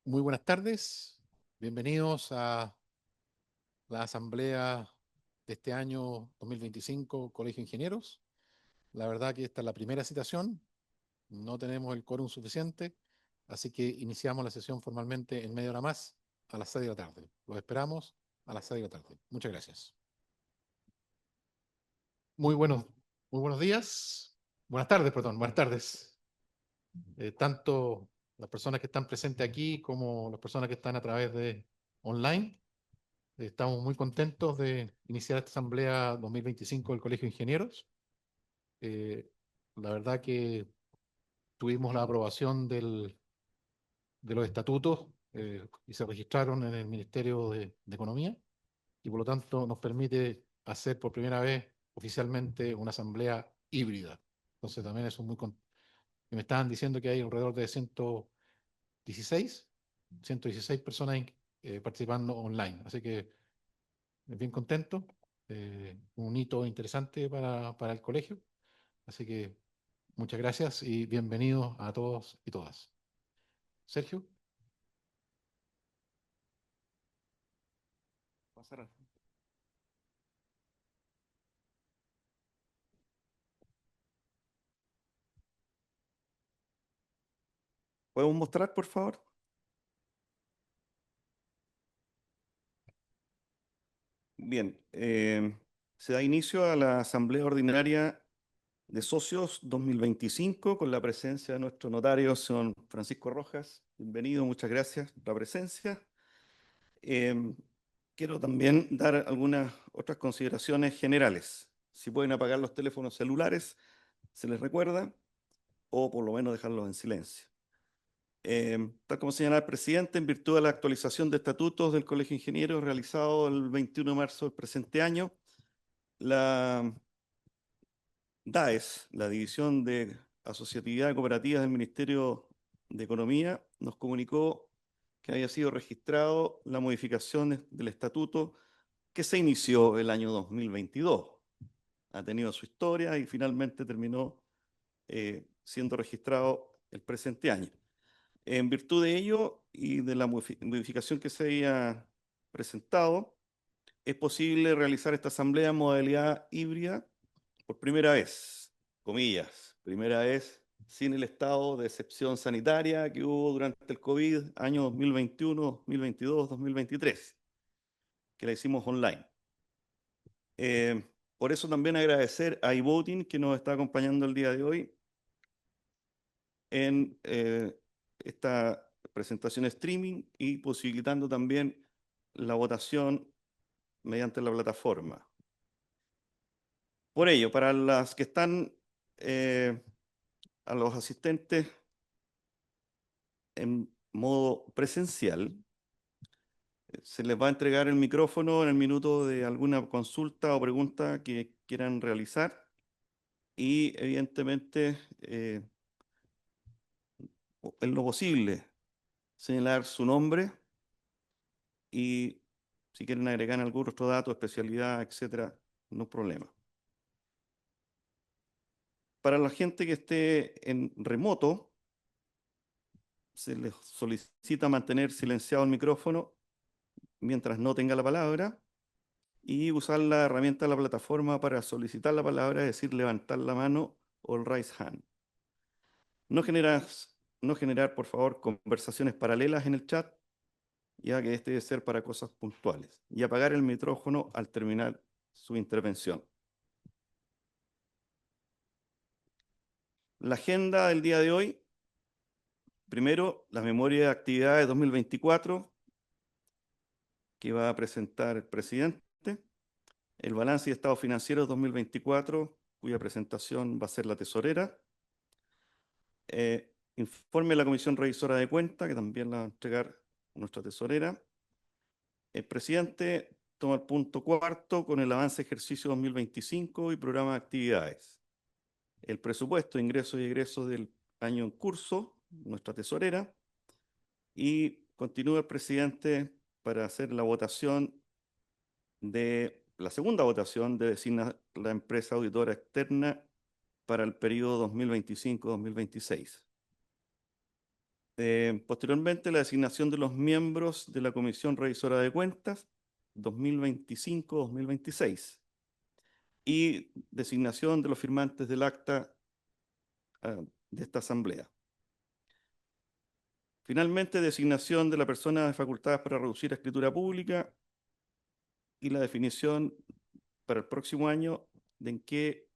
Muy buenas tardes, bienvenidos a la asamblea de este año 2025, Colegio de Ingenieros. La verdad que esta es la primera citación, no tenemos el quórum suficiente, así que iniciamos la sesión formalmente en media hora más, a las 6 de la tarde. Los esperamos a las 6 de la tarde. Muchas gracias. Muy buenos, muy buenos días, buenas tardes, perdón, buenas tardes. Tanto las personas que están presentes aquí como las personas que están a través de online. Estamos muy contentos de iniciar esta asamblea 2025 del Colegio de Ingenieros. Eh, la verdad que tuvimos la aprobación de los estatutos y se registraron en el Ministerio de Economía y por lo tanto nos permite hacer por primera vez oficialmente una asamblea híbrida. Entonces también eso es me estaban diciendo que hay alrededor de 116 personas participando online. Así que bien contento, un hito interesante para el colegio. Así que muchas gracias y bienvenidos a todos y todas. Sergio. Pasar. ¿Podemos mostrar, por favor? Bien, se da inicio a la Asamblea Ordinaria de Socios 2025 con la presencia de nuestro notario, señor Francisco Rojas. Bienvenido, muchas gracias por la presencia. Eh, Quiero también dar algunas otras consideraciones generales. Si pueden apagar los teléfonos celulares, se les recuerda, o por lo menos dejarlos en silencio. Tal como señala el presidente, en virtud de la actualización de estatutos del Colegio de Ingenieros realizado el 21 de marzo del presente año, la DAES, la División de Asociatividad y Cooperativas del Ministerio de Economía, nos comunicó que había sido registrado la modificación del estatuto que se inició el año 2022. Ha tenido su historia y finalmente terminó siendo registrado el presente año. En virtud de ello y de la modificación que se había presentado, es posible realizar esta asamblea en modalidad híbrida por primera vez, comillas, primera vez sin el estado de excepción sanitaria que hubo durante el COVID, año 2021, 2022, 2023, que la hicimos online. Por eso también agradecer a iVoting, que nos está acompañando el día de hoy en esta presentación streaming y posibilitando también la votación mediante la plataforma. Por ello, para las que están, a los asistentes en modo presencial, se les va a entregar el micrófono en el minuto de alguna consulta o pregunta que quieran realizar y evidentemente, en lo posible, señalar su nombre y si quieren agregar algún otro dato, especialidad, etcétera, no hay problema. Para la gente que esté en remoto, se les solicita mantener silenciado el micrófono mientras no tenga la palabra y usar la herramienta de la plataforma para solicitar la palabra, es decir, levantar la mano o el raise hand. No generar, por favor, conversaciones paralelas en el chat, ya que este debe ser para cosas puntuales. Y apagar el micrófono al terminar su intervención. La agenda del día de hoy. Primero, la memoria de actividades 2024, que va a presentar el presidente. El balance y estado financiero 2024, cuya presentación va a ser la tesorera. Informe de la Comisión Revisora de Cuentas, que también la va a entregar nuestra tesorera. El presidente toma el punto cuarto con el avance ejercicio 2025 y programa de actividades. El presupuesto, ingresos y egresos del año en curso, nuestra tesorera. Y continúa el presidente para hacer la votación la segunda votación de designar la empresa auditora externa para el periodo 2025-2026. Posteriormente, la designación de los miembros de la Comisión Revisora de Cuentas 2025-2026 y designación de los firmantes del acta de esta asamblea. Finalmente, designación de la persona de facultades para reducir a escritura pública y la definición para el próximo año de en qué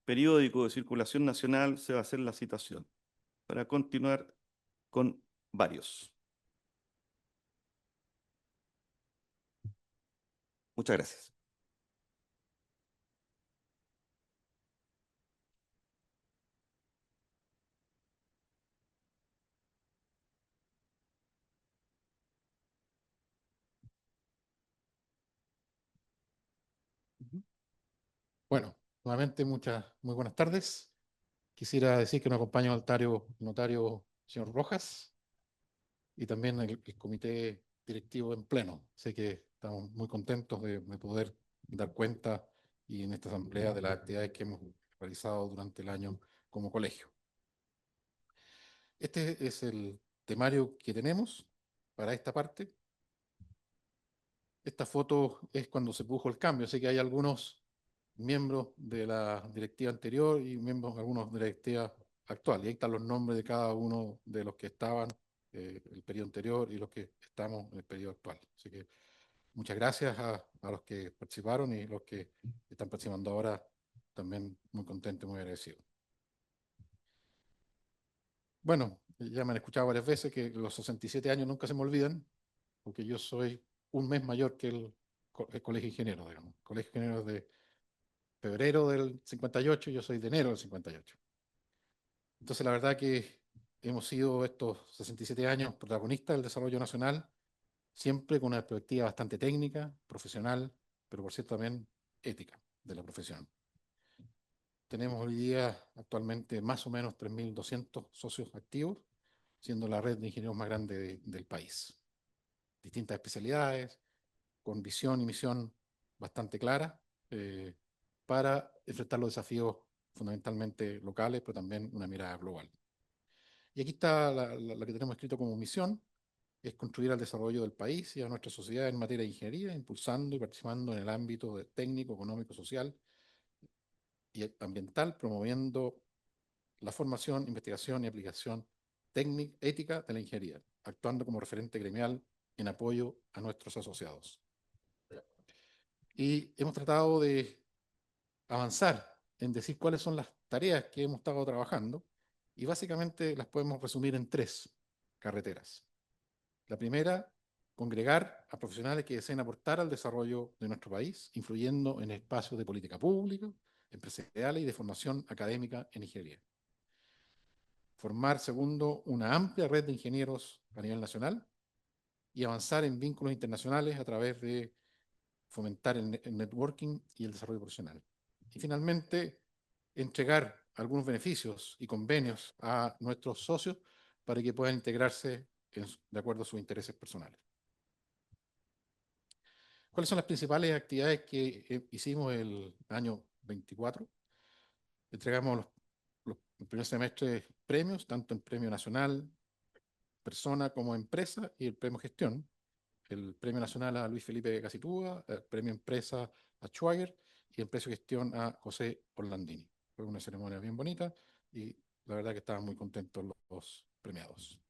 periódico de circulación nacional se va a hacer la citación, para continuar con varios. Muchas gracias. Bueno, nuevamente muy buenas tardes. Quisiera decir que nos acompaña el notario señor Rojas y también el comité directivo en pleno. Sé que estamos muy contentos de poder dar cuenta y en esta asamblea de las actividades que hemos realizado durante el año como colegio. Este es el temario que tenemos para esta parte. Esta foto es cuando se produjo el cambio, así que hay algunos miembros de la directiva anterior y algunos de la directiva actual. Y ahí están los nombres de cada uno de los que estaban el periodo anterior y los que estamos en el periodo actual. Así que muchas gracias a los que participaron y los que están participando ahora. También muy contento y muy agradecido. Bueno, ya me han escuchado varias veces que los 67 años nunca se me olvidan, porque yo soy un mes mayor que el Colegio de Ingenieros, digamos. El Colegio de Ingenieros de febrero del 58, yo soy de enero del 58. Entonces, la verdad que hemos sido estos 67 años protagonistas del desarrollo nacional, siempre con una perspectiva bastante técnica, profesional, pero por cierto también ética de la profesión. Tenemos hoy día actualmente más o menos 3.200 socios activos, siendo la red de ingenieros más grande del país. Distintas especialidades, con visión y misión bastante clara eh, para enfrentar los desafíos fundamentalmente locales, pero también una mirada global. Y aquí está la que tenemos escrito como misión, es contribuir al desarrollo del país y a nuestra sociedad en materia de ingeniería, impulsando y participando en el ámbito técnico, económico, social y ambiental, promoviendo la formación, investigación y aplicación técnica, ética de la ingeniería, actuando como referente gremial en apoyo a nuestros asociados. Y hemos tratado de avanzar en decir cuáles son las tareas que hemos estado trabajando y básicamente las podemos resumir en tres carreteras. La primera, congregar a profesionales que deseen aportar al desarrollo de nuestro país, influyendo en espacios de política pública, empresariales y de formación académica en ingeniería. Formar, segundo, una amplia red de ingenieros a nivel nacional y avanzar en vínculos internacionales a través de fomentar el networking y el desarrollo profesional. Y finalmente, entregar algunos beneficios y convenios a nuestros socios para que puedan integrarse de acuerdo a sus intereses personales. ¿Cuáles son las principales actividades que hicimos el año 24? Entregamos el primer semestre premios, tanto en premio nacional, persona como empresa, y el premio gestión. El premio nacional a Luis Felipe Casitúa, el premio empresa a Schwager y el premio gestión a José Orlandini. Fue una ceremonia bien bonita y la verdad que estaban muy contentos los premiados.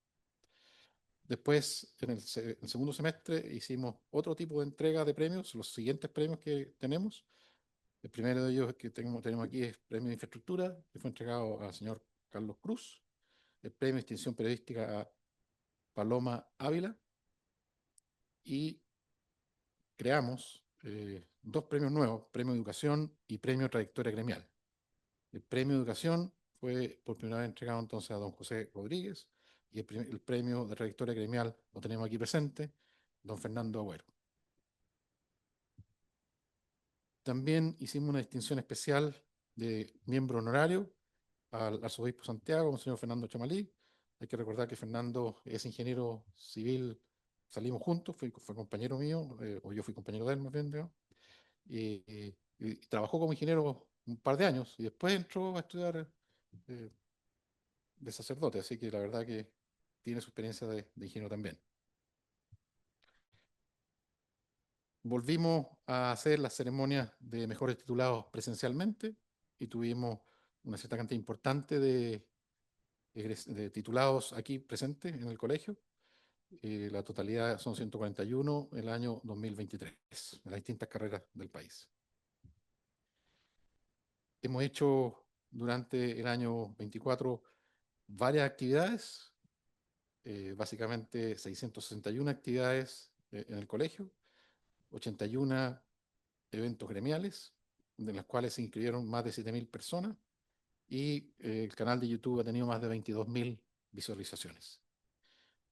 Después, en el segundo semestre, hicimos otro tipo de entrega de premios, los siguientes premios que tenemos. El primero de ellos que tenemos aquí es Premio de Infraestructura, que fue entregado al señor Carlos Cruz. El Premio de Extinción Periodística a Paloma Ávila. Y creamos dos premios nuevos, Premio de Educación y Premio Trayectoria Gremial. El Premio de Educación fue por primera vez entregado entonces a don José Rodríguez y el Premio de Trayectoria Gremial lo tenemos aquí presente, don Fernando Agüero. También hicimos una distinción especial de miembro honorario al arzobispo Santiago, el señor Fernando Chamalí. Hay que recordar que Fernando es ingeniero civil, salimos juntos, fue compañero mío, o yo fui compañero de él más bien, digamos, y trabajó como ingeniero un par de años y después entró a estudiar de sacerdote, así que la verdad que tiene su experiencia de ingeniero también. Volvimos a hacer las ceremonias de mejores titulados presencialmente y tuvimos una cierta cantidad importante de titulados aquí presentes en el colegio. La totalidad son 141 el año 2023, en las distintas carreras del país. Hemos hecho durante el año 24 varias actividades, básicamente 661 actividades en el colegio, 81 eventos gremiales, de las cuales se inscribieron más de 7.000 personas, y el canal de YouTube ha tenido más de 22.000 visualizaciones.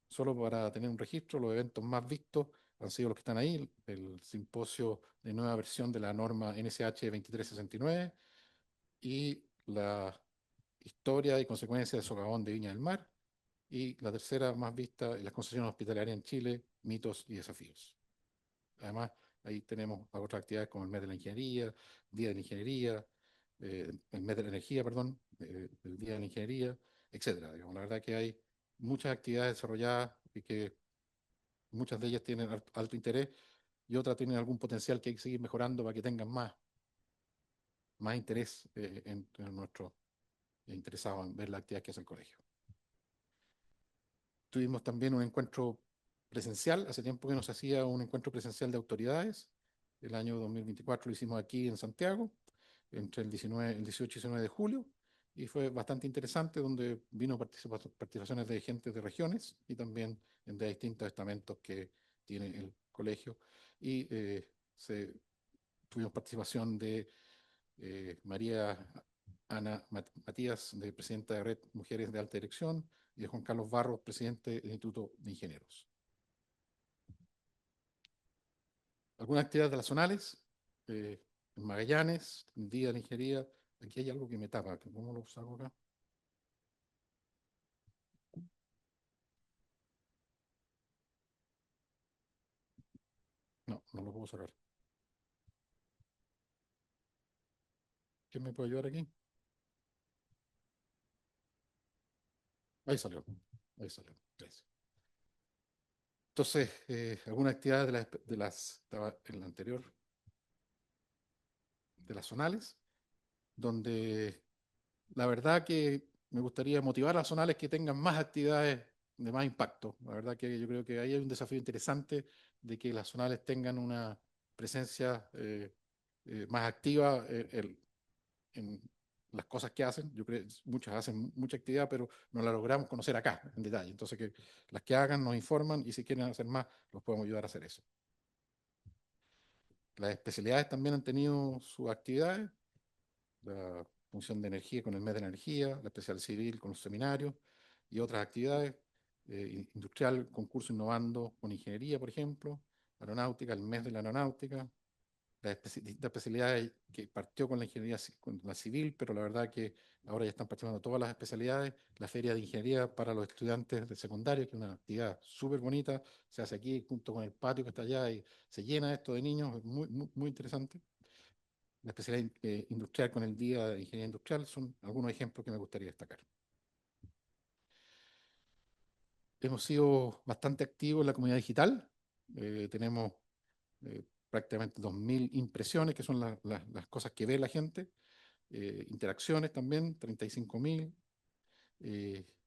Solo para tener un registro, los eventos más vistos han sido los que están ahí: el simposio de nueva versión de la norma NSH 2369 y la historia y consecuencias del socavón de Viña del Mar, y la tercera más vista, las concesiones hospitalarias en Chile, mitos y desafíos. Además, ahí tenemos otras actividades como el mes de la ingeniería, Día de la Ingeniería, el mes de la energía, perdón, el Día de la Ingeniería, etcétera. Digamos, la verdad que hay muchas actividades desarrolladas y que muchas de ellas tienen alto interés y otras tienen algún potencial que hay que seguir mejorando para que tengan más interés en nuestros interesados en ver la actividad que hace el colegio. Tuvimos también un encuentro presencial. Hace tiempo que no se hacía un encuentro presencial de autoridades. El año 2024 lo hicimos aquí en Santiago, entre el 18 y 19 de julio, y fue bastante interesante, donde vino participaciones de gente de regiones y también de distintos estamentos que tiene el colegio. Y tuvimos participación de María Ana Matías, de presidenta de Red Mujeres de Alta Dirección, y de Juan Carlos Barros, presidente del Instituto de Ingenieros. Algunas actividades de las zonales, en Magallanes, en Día de la Ingeniería. Aquí hay algo que me tapa, ¿cómo lo saco acá? No, no lo puedo sacar. ¿Quién me puede ayudar aquí? Ahí salió, ahí salió. Gracias. Entonces, algunas actividades estaba en la anterior, de las zonales, donde la verdad que me gustaría motivar a las zonales que tengan más actividades de más impacto. La verdad que yo creo que ahí hay un desafío interesante de que las zonales tengan una presencia más activa en las cosas que hacen. Yo creo que muchas hacen mucha actividad, pero no la logramos conocer acá en detalle. Entonces, que las que hagan nos informan, y si quieren hacer más, los podemos ayudar a hacer eso. Las especialidades también han tenido sus actividades: la función de energía con el mes de la energía, la especial civil con los seminarios y otras actividades, industrial, concurso innovando con ingeniería, por ejemplo, aeronáutica, el mes de la aeronáutica, las distintas especialidades que partió con la ingeniería con la civil, pero la verdad que ahora ya están participando todas las especialidades, la feria de ingeniería para los estudiantes de secundario, que es una actividad súper bonita, se hace aquí junto con el patio que está allá y se llena esto de niños, es muy, muy, muy interesante. La especialidad industrial con el Día de Ingeniería Industrial son algunos ejemplos que me gustaría destacar. Hemos sido bastante activos en la comunidad digital. Tenemos prácticamente 2.000 impresiones, que son las cosas que ve la gente. Interacciones también, 35.000.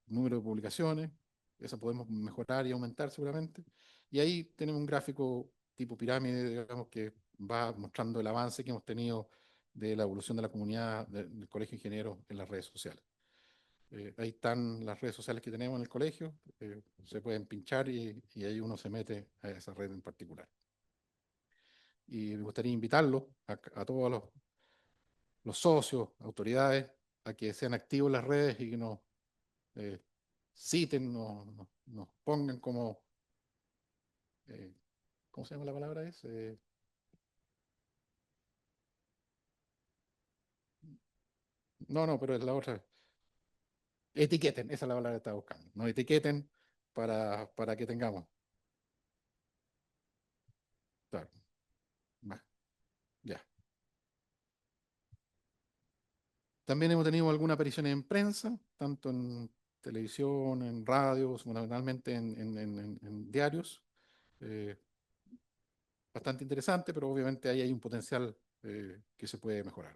Número de publicaciones, eso podemos mejorar y aumentar seguramente. Y ahí tenemos un gráfico tipo pirámide, digamos, que va mostrando el avance que hemos tenido de la evolución de la comunidad del Colegio de Ingenieros en las redes sociales. Ahí están las redes sociales que tenemos en el colegio, se pueden pinchar y ahí uno se mete a esa red en particular. Y me gustaría invitarlos a todos los socios, autoridades, a que sean activos en las redes y que nos eh, citen, nos pongan como, eh, ¿cómo se llama la palabra? No, no, pero es la otra. Etiqueten, esa es la palabra que estaba buscando. Nos etiqueten para que tengamos. Claro, va, ya. También hemos tenido alguna aparición en prensa, tanto en televisión, en radios, fundamentalmente en diarios. Eh, Bastante interesante, pero obviamente ahí hay un potencial que se puede mejorar.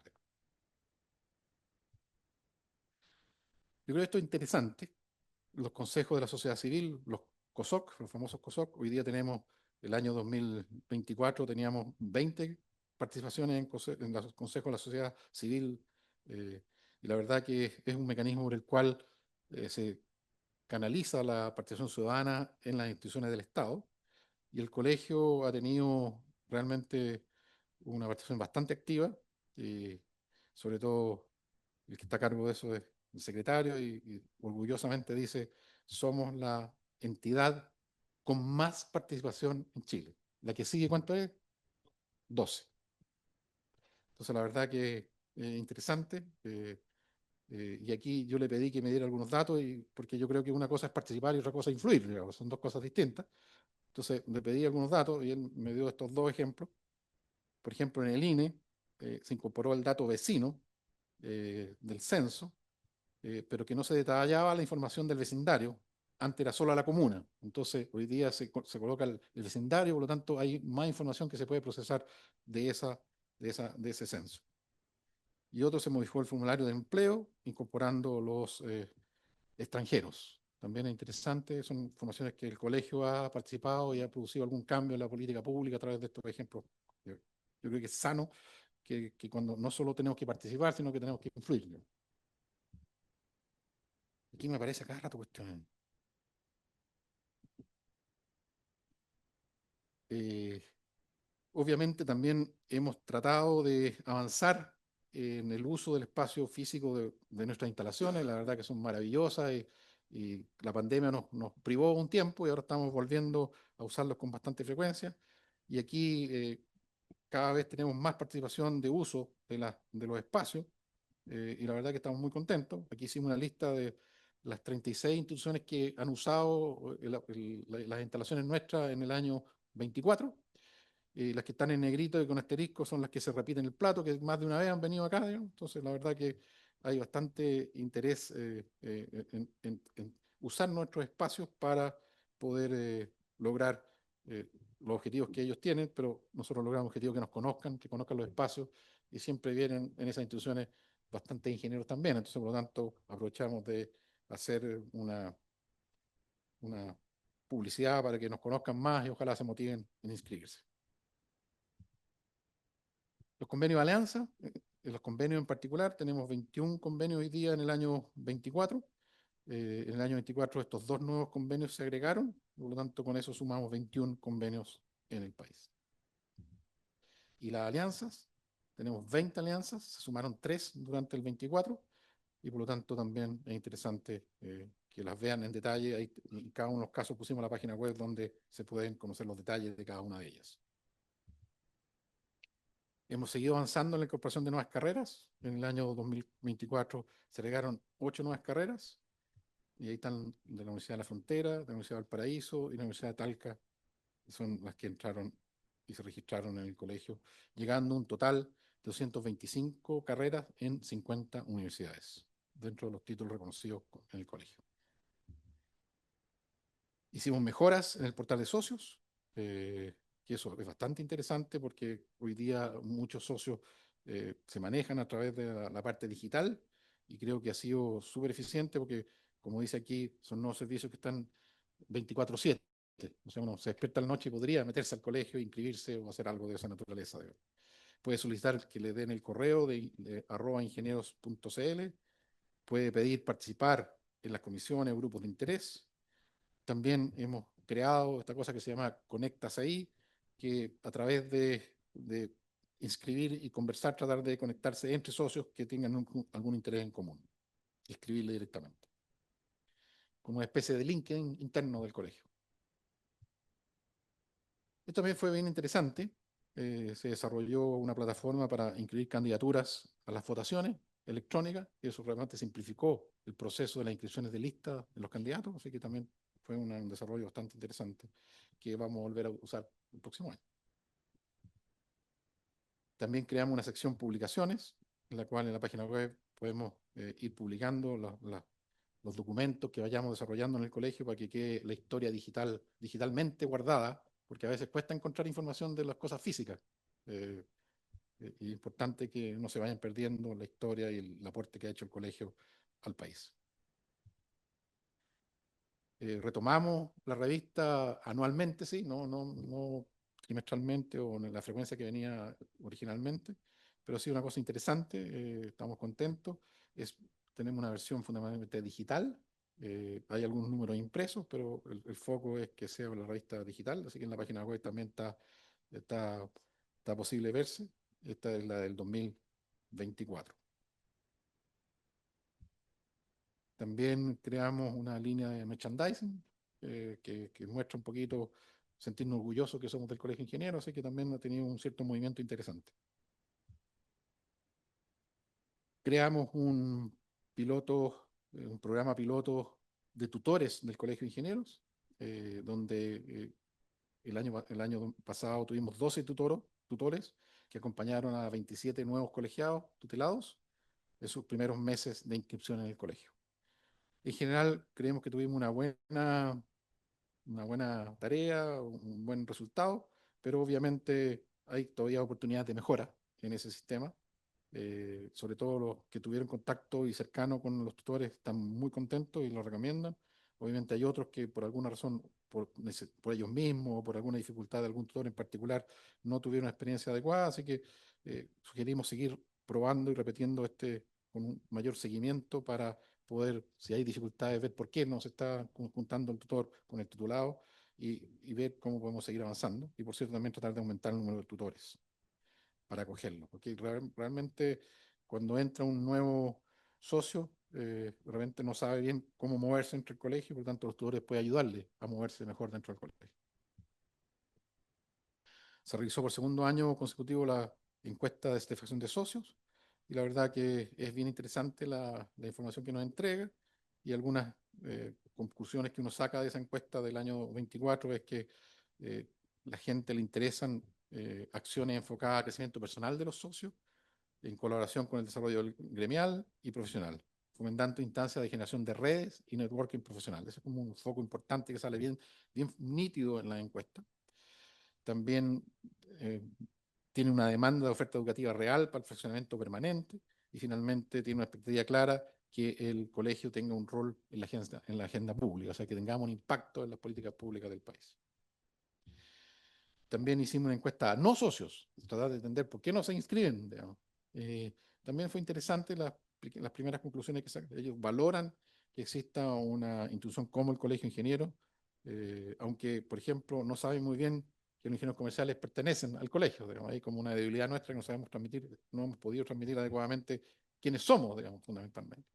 Yo creo que esto es interesante. Los consejos de la sociedad civil, los COSOC, los famosos COSOC, hoy día tenemos, el año 2024 teníamos 20 participaciones en los consejos de la sociedad civil, y la verdad que es un mecanismo por el cual se canaliza la participación ciudadana en las instituciones del Estado, y el colegio ha tenido realmente una participación bastante activa, y sobre todo el que está a cargo de eso es el secretario, y orgullosamente dice, somos la entidad con más participación en Chile. La que sigue, ¿cuánto es? 12. Entonces, la verdad que es interesante. Y aquí yo le pedí que me diera algunos datos, porque yo creo que una cosa es participar y otra cosa es influir, digamos, son dos cosas distintas. Entonces, le pedí algunos datos y él me dio estos dos ejemplos. Por ejemplo, en el INE se incorporó el dato vecino del censo, pero que no se detallaba la información del vecindario. Antes era solo a la comuna. Entonces, hoy día se coloca el vecindario, por lo tanto, hay más información que se puede procesar de, de ese censo. Y otro, se modificó el formulario de empleo, incorporando los extranjeros. También es interesante, son informaciones que el colegio ha participado y ha producido algún cambio en la política pública a través de estos ejemplos. Yo creo que es sano que cuando no solo tenemos que participar, sino que tenemos que influir. Aquí me aparece cada rato cuestiones. Eh, Obviamente también hemos tratado de avanzar en el uso del espacio físico de nuestras instalaciones. La verdad que son maravillosas, y la pandemia nos privó un tiempo y ahora estamos volviendo a usarlos con bastante frecuencia. Y aquí cada vez tenemos más participación de uso de los espacios, y la verdad que estamos muy contentos. Aquí hicimos una lista de las 36 instituciones que han usado las instalaciones nuestras en el año 24. Las que están en negrito y con asterisco son las que se repiten el plato, que más de una vez han venido acá, digamos. Entonces, la verdad que hay bastante interés en usar nuestros espacios para poder lograr los objetivos que ellos tienen, pero nosotros logramos objetivos que conozcan los espacios, y siempre vienen en esas instituciones bastante ingenieros también. Entonces, por lo tanto, aprovechamos de hacer una publicidad para que nos conozcan más y ojalá se motiven en inscribirse. Los convenios de alianza, los convenios en particular, tenemos 21 convenios hoy día en el año 24. En el año 24 estos dos nuevos convenios se agregaron, por lo tanto con eso sumamos 21 convenios en el país. Y las alianzas, tenemos 20 alianzas, se sumaron 3 durante el 24, y por lo tanto también es interesante que las vean en detalle. Ahí, en cada uno de los casos pusimos la página web donde se pueden conocer los detalles de cada una de ellas. Hemos seguido avanzando en la incorporación de nuevas carreras. En el año 2024 se agregaron 8 nuevas carreras, y ahí están de la Universidad de la Frontera, de la Universidad de Valparaíso y la Universidad de Talca, que son las que entraron y se registraron en el colegio, llegando a un total de 225 carreras en 50 universidades, dentro de los títulos reconocidos en el colegio. Hicimos mejoras en el portal de socios, que eso es bastante interesante porque hoy día muchos socios se manejan a través de la parte digital, y creo que ha sido súper eficiente porque, como dice aquí, son nuevos servicios que están 24/7. O sea, uno se despierta la noche y podría meterse al colegio, inscribirse o hacer algo de esa naturaleza. Puede solicitar que le den el correo de @ingenieros.cl, puede pedir participar en las comisiones o grupos de interés. También hemos creado esta cosa que se llama Conectas ahí, que a través de inscribir y conversar, tratar de conectarse entre socios que tengan algún interés en común, escribirle directamente, como una especie de LinkedIn interno del colegio. Esto también fue bien interesante. Se desarrolló una plataforma para inscribir candidaturas a las votaciones electrónicas, y eso realmente simplificó el proceso de las inscripciones de lista de los candidatos, así que también fue un desarrollo bastante interesante que vamos a volver a usar el próximo año. También creamos una sección publicaciones, en la cual en la página web podemos ir publicando los documentos que vayamos desarrollando en el colegio para que quede la historia digitalmente guardada, porque a veces cuesta encontrar información de las cosas físicas. Eh, y es importante que no se vayan perdiendo la historia y el aporte que ha hecho el colegio al país. Retomamos la revista anualmente, sí, no trimestralmente o en la frecuencia que venía originalmente, pero sí una cosa interesante, estamos contentos. Es, tenemos una versión fundamentalmente digital, hay algunos números impresos, pero el foco es que sea la revista digital, así que en la página web también está, está posible verse. Esta es la del 2024. También creamos una línea de merchandising que muestra un poquito sentirnos orgullosos que somos del Colegio de Ingenieros, así que también ha tenido un cierto movimiento interesante. Creamos un programa piloto de tutores del Colegio de Ingenieros, donde el año pasado tuvimos 12 tutores que acompañaron a 27 nuevos colegiados tutelados en sus primeros meses de inscripción en el colegio. En general, creemos que tuvimos una buena tarea, un buen resultado, pero obviamente hay todavía oportunidades de mejora en ese sistema. Sobre todo los que tuvieron contacto y cercano con los tutores están muy contentos y lo recomiendan. Obviamente hay otros que por alguna razón, por ellos mismos o por alguna dificultad de algún tutor en particular, no tuvieron una experiencia adecuada, así que sugerimos seguir probando y repitiendo con un mayor seguimiento para poder, si hay dificultades, ver por qué no se está conjuntando el tutor con el titulado y ver cómo podemos seguir avanzando. Y por cierto, también tratar de aumentar el número de tutores para acogerlo, porque realmente cuando entra un nuevo socio, realmente no sabe bien cómo moverse entre el colegio, por lo tanto los tutores pueden ayudarle a moverse mejor dentro del colegio. Se realizó por segundo año consecutivo la encuesta de satisfacción de socios y la verdad que es bien interesante la información que nos entrega y algunas conclusiones que uno saca de esa encuesta del año 24 es que la gente le interesan acciones enfocadas al crecimiento personal de los socios en colaboración con el desarrollo gremial y profesional, fomentando instancias de generación de redes y networking profesional. Ese es como un foco importante que sale bien nítido en la encuesta. También eh, tiene una demanda de oferta educativa real para el funcionamiento permanente y finalmente tiene una expectativa clara que el colegio tenga un rol en la agenda pública, o sea, que tengamos un impacto en las políticas públicas del país. También hicimos una encuesta a no socios, tratar de entender por qué no se inscriben. También fue interesante las primeras conclusiones que sacan. Ellos valoran que exista una institución como el Colegio de Ingenieros, aunque, por ejemplo, no saben muy bien que los ingenieros comerciales pertenecen al colegio. Digamos, hay como una debilidad nuestra que no sabemos transmitir, no hemos podido transmitir adecuadamente quiénes somos, digamos, fundamentalmente.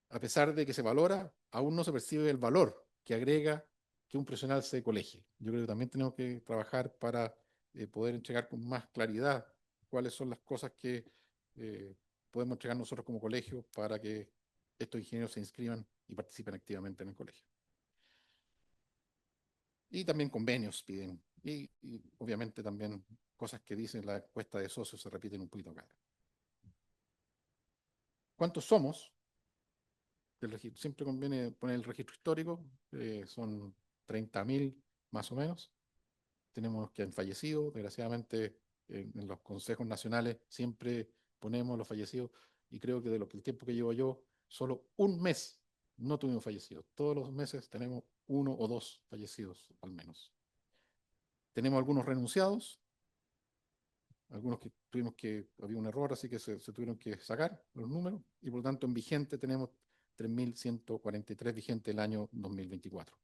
A pesar de que se valora, aún no se percibe el valor que agrega que un profesional se colegie. Yo creo que también tenemos que trabajar para poder entregar con más claridad cuáles son las cosas que eh, podemos entregar nosotros como colegio para que estos ingenieros se inscriban y participen activamente en el colegio. Y también convenios piden. Y obviamente también cosas que dicen la encuesta de socios se repiten un poquito acá. ¿Cuántos somos? Siempre conviene poner el registro histórico, son 30.000 más o menos. Tenemos que han fallecido, desgraciadamente en los consejos nacionales siempre ponemos los fallecidos y creo que el tiempo que llevo yo, solo un mes no tuvimos fallecidos. Todos los meses tenemos uno o dos fallecidos al menos. Tenemos algunos renunciados, algunos que había un error, así que se tuvieron que sacar los números, y por lo tanto en vigente tenemos 3.143 vigentes el año 2024,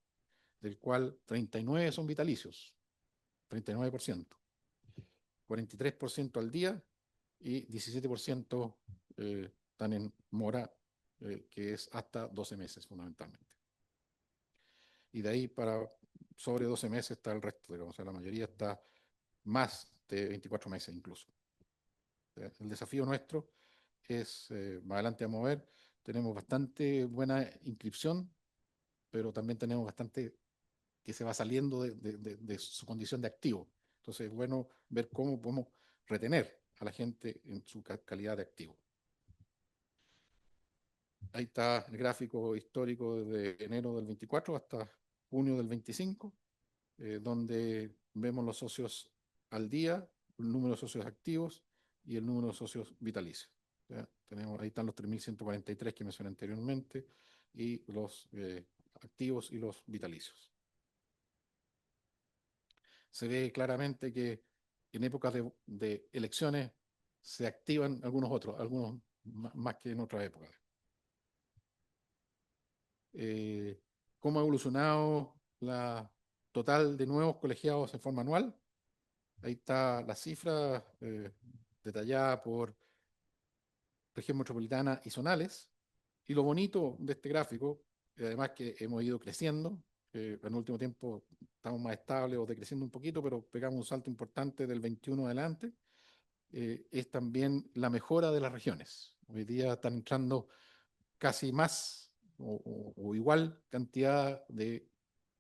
del cual 39 son vitalicios, 39%, 43% al día y 17% están en mora, que es hasta 12 meses fundamentalmente. Y de ahí para sobre 12 meses está el resto, digamos, o sea, la mayoría está más de 24 meses incluso. El desafío nuestro es, más adelante vamos a ver, tenemos bastante buena inscripción, pero también tenemos bastante que se va saliendo de su condición de activo. Entonces es bueno ver cómo podemos retener a la gente en su calidad de activo. Ahí está el gráfico histórico desde enero del 24 hasta junio del 25, donde vemos los socios al día, el número de socios activos y el número de socios vitalicios. ¿Ya? Ahí están los 3.143 que mencioné anteriormente y los activos y los vitalicios. Se ve claramente que en épocas de elecciones se activan algunos otros, algunos más que en otras épocas. ¿Cómo ha evolucionado la total de nuevos colegiados en forma anual? Ahí está la cifra detallada por región metropolitana y zonales. Y lo bonito de este gráfico, además que hemos ido creciendo, en el último tiempo estamos más estables o decreciendo un poquito, pero pegamos un salto importante del 21 adelante, es también la mejora de las regiones. Hoy día están entrando casi más o igual cantidad de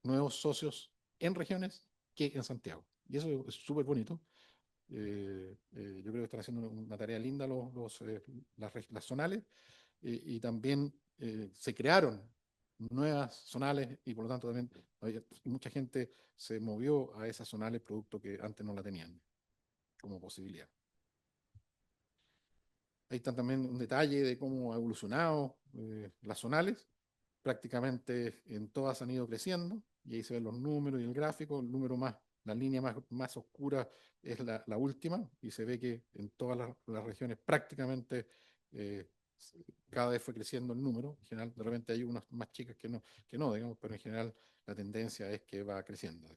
nuevos socios en regiones que en Santiago. Y eso es súper bonito. Yo creo que están haciendo una tarea linda las zonales y también se crearon nuevas zonales y por lo tanto también mucha gente se movió a esas zonales producto que antes no la tenían como posibilidad. Ahí está también un detalle de cómo ha evolucionado las zonales. Prácticamente en todas han ido creciendo y ahí se ven los números y el gráfico. El número más, la línea más oscura es la última y se ve que en todas las regiones prácticamente eh, cada vez fue creciendo el número. En general, de repente hay unas más chicas que no, digamos, pero en general la tendencia es que va creciendo.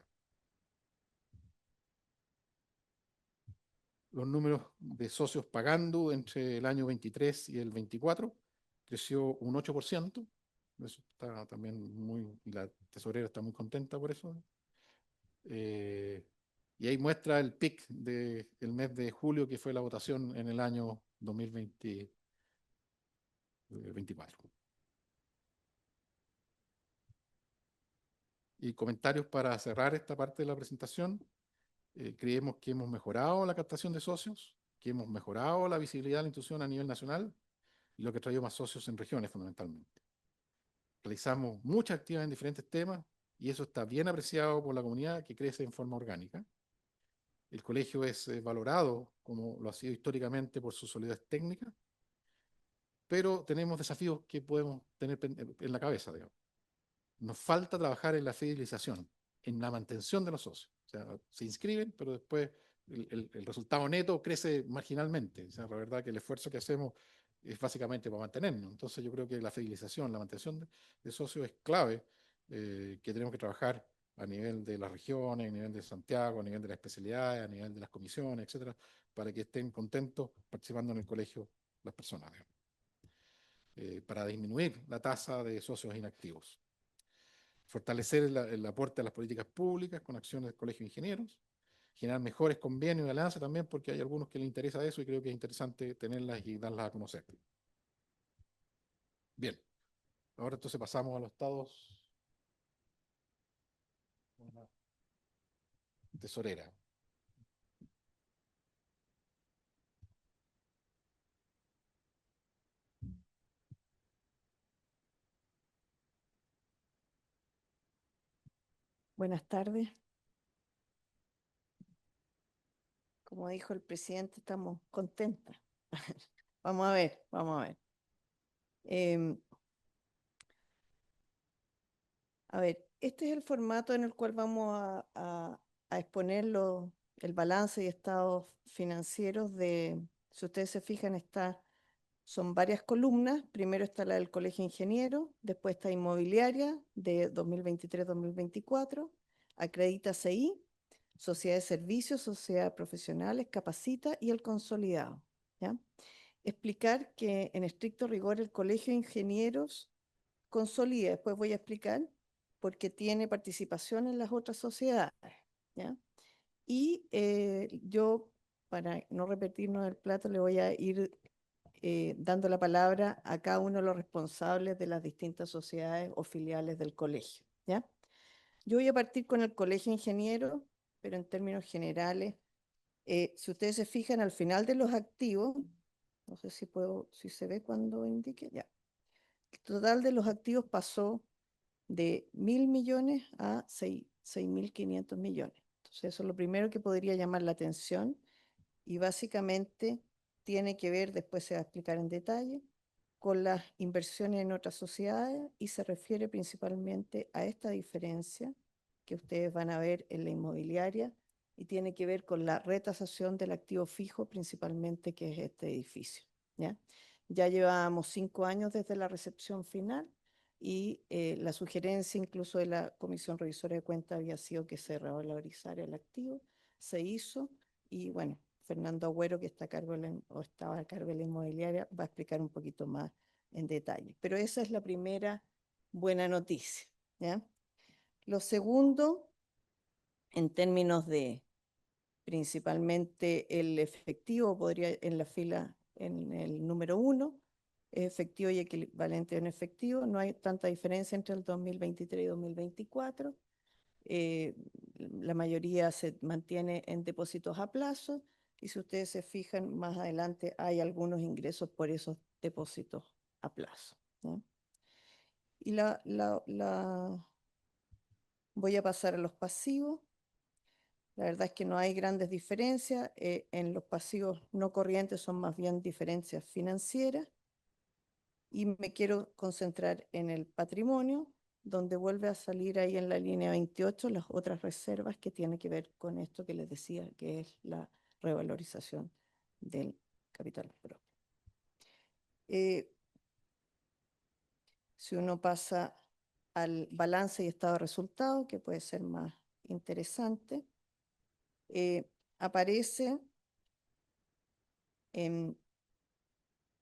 Los números de socios pagando entre el año 23 y el 24 creció un 8%. Eso está también muy, y la tesorera está muy contenta por eso. Eh, y ahí muestra el pic del mes de julio, que fue la votación en el año 2024. Y comentarios para cerrar esta parte de la presentación. Creemos que hemos mejorado la captación de socios, que hemos mejorado la visibilidad de la institución a nivel nacional y lo que trajo más socios en regiones fundamentalmente. Realizamos muchas actividades en diferentes temas y eso está bien apreciado por la comunidad que crece en forma orgánica. El colegio es valorado, como lo ha sido históricamente, por su solidez técnica, pero tenemos desafíos que podemos tener en la cabeza, digamos. Nos falta trabajar en la fidelización, en la mantención de los socios. O sea, se inscriben, pero después el resultado neto crece marginalmente. O sea, la verdad que el esfuerzo que hacemos es básicamente para mantenernos. Entonces yo creo que la fidelización, la mantención de socios es clave, que tenemos que trabajar a nivel de las regiones, a nivel de Santiago, a nivel de las especialidades, a nivel de las comisiones, etcétera, para que estén contentos participando en el colegio las personas, para disminuir la tasa de socios inactivos. Fortalecer el aporte a las políticas públicas con acciones del Colegio de Ingenieros, generar mejores convenios y alianzas también, porque hay algunos que les interesa eso y creo que es interesante tenerlas y darlas a conocer. Bien, ahora entonces pasamos a los estados. Tesorera. Buenas tardes. Como dijo el presidente, estamos contentas. Vamos a ver, vamos a ver. A ver, este es el formato en el cual vamos a exponer el balance y estados financieros si ustedes se fijan, son varias columnas. Primero está la del Colegio de Ingenieros, después está Inmobiliaria de 2023-2024, Acredita CI, Sociedad de Servicios, Sociedad de Profesionales, Capacita y el Consolidado. ¿Ya? Explicar que en estricto rigor el Colegio de Ingenieros consolida, después voy a explicar, porque tiene participación en las otras sociedades. ¿Ya? Y yo, para no repetirnos el plato, le voy a ir dando la palabra a cada uno de los responsables de las distintas sociedades o filiales del colegio. ¿Ya? Yo voy a partir con el Colegio de Ingenieros, pero en términos generales, si ustedes se fijan al final de los activos, no sé si se ve cuando indique, ya. total de los activos pasó de 1.000 millones a 6.500 millones. Entonces, eso es lo primero que podría llamar la atención y básicamente tiene que ver, después se va a explicar en detalle, con las inversiones en otras sociedades y se refiere principalmente a esta diferencia que ustedes van a ver en la inmobiliaria y tiene que ver con la retasación del activo fijo, principalmente que es este edificio. Ya llevábamos 5 años desde la recepción final y la sugerencia incluso de la Comisión Revisora de Cuentas había sido que se revalorizara el activo, se hizo y bueno, Fernando Agüero, que está a cargo o estaba a cargo de la inmobiliaria, va a explicar un poquito más en detalle. Pero esa es la primera buena noticia. ¿Ya? Lo segundo, en términos de principalmente el efectivo, podría en la fila, en el número 1, es efectivo y equivalente en efectivo. No hay tanta diferencia entre el 2023 y 2024. La mayoría se mantiene en depósitos a plazo y si ustedes se fijan más adelante hay algunos ingresos por esos depósitos a plazo. ¿No? Y voy a pasar a los pasivos. La verdad es que no hay grandes diferencias. En los pasivos no corrientes son más bien diferencias financieras. Y me quiero concentrar en el patrimonio, donde vuelve a salir ahí en la línea 28 las otras reservas que tienen que ver con esto que les decía, que es la revalorización del capital propio. Si uno pasa al balance y estado de resultados, que puede ser más interesante, aparece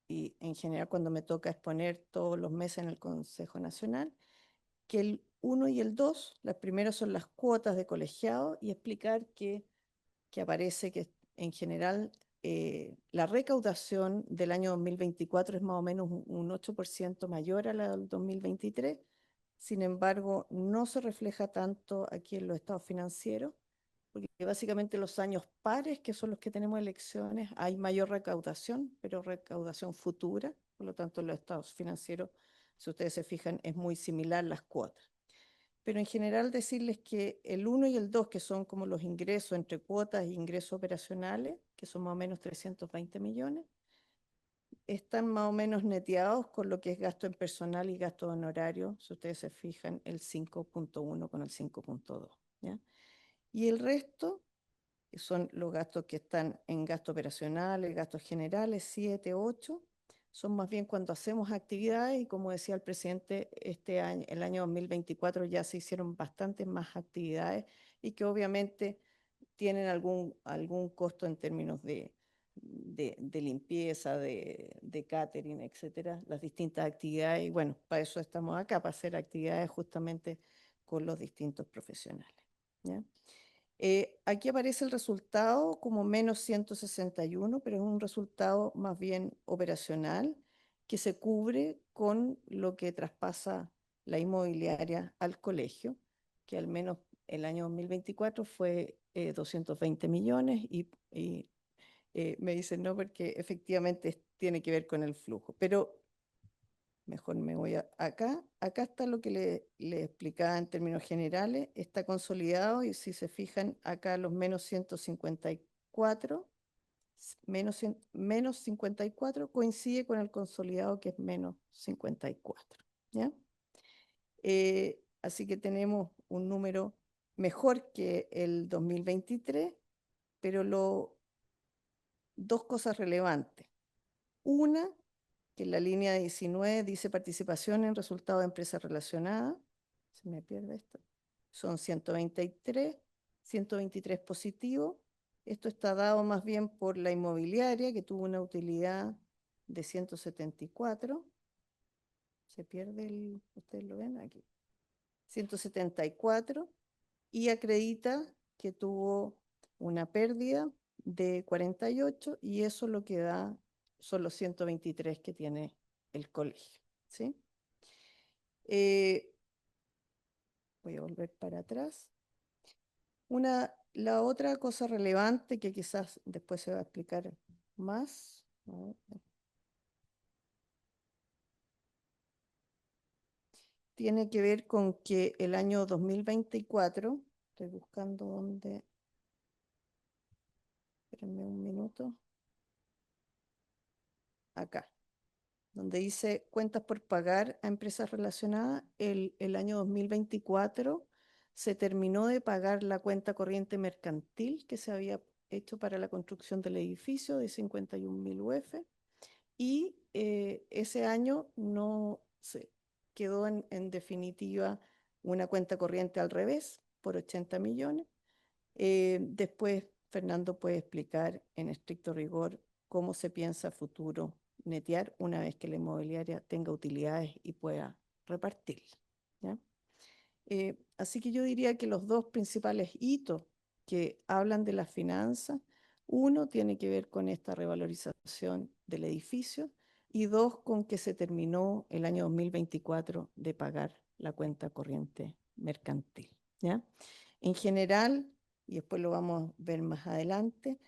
y en general cuando me toca exponer todos los meses en el Consejo Nacional, que el 1 y el 2, las primeras son las cuotas de colegiado y explicar que aparece que en general la recaudación del año 2024 es más o menos un 8% mayor a la del 2023, sin embargo no se refleja tanto aquí en los estados financieros, porque básicamente los años pares, que son los que tenemos elecciones, hay mayor recaudación, pero recaudación futura, por lo tanto en los estados financieros, si ustedes se fijan, es muy similar las cuotas. Pero en general decirles que el 1 y el 2, que son como los ingresos entre cuotas e ingresos operacionales, que son más o menos 320 millones, están más o menos neteados con lo que es gasto en personal y gasto honorario, si ustedes se fijan, el 5.1 con el 5.2. Y el resto que son los gastos que están en gastos operacionales, gastos generales, 7, 8, son más bien cuando hacemos actividades y como decía el presidente, este año, el año 2024 ya se hicieron bastantes más actividades y que obviamente tienen algún costo en términos de limpieza, de catering, etcétera, las distintas actividades y bueno, para eso estamos acá, para hacer actividades justamente con los distintos profesionales. ¿Ya? Aquí aparece el resultado como menos 161, pero es un resultado más bien operacional que se cubre con lo que traspasa la inmobiliaria al colegio, que al menos el año 2024 fue 220 millones y me dicen no porque efectivamente tiene que ver con el flujo, pero mejor me voy acá. Acá está lo que le explicaba en términos generales. Está consolidado y si se fijan acá los menos 154, menos 54 coincide con el consolidado que es menos 54. ¿Ya? Así que tenemos un número mejor que el 2023, pero dos cosas relevantes. Una, que en la línea 19 dice participación en resultado de empresas relacionadas. Se me pierde esto. Son 123 positivos. Esto está dado más bien por la inmobiliaria, que tuvo una utilidad de 174. Se pierde ustedes lo ven aquí. 174 y acredita que tuvo una pérdida de 48 y eso lo que da son los 123 que tiene el colegio. ¿Sí? Voy a volver para atrás. La otra cosa relevante que quizás después se va a explicar más. tiene que ver con que el año 2024, estoy buscando dónde, espérenme un minuto, acá, donde dice cuentas por pagar a empresas relacionadas, el año 2024 se terminó de pagar la cuenta corriente mercantil que se había hecho para la construcción del edificio de 51.000 UF y ese año no se quedó en definitiva una cuenta corriente al revés por 80 millones. Después Fernando puede explicar en estricto rigor cómo se piensa a futuro netear una vez que la inmobiliaria tenga utilidades y pueda repartirlas, ¿ya? Así que yo diría que los dos principales hitos que hablan de las finanzas, uno tiene que ver con esta revalorización del edificio y dos con que se terminó el año 2024 de pagar la cuenta corriente mercantil, ¿ya? En general, y después lo vamos a ver más adelante,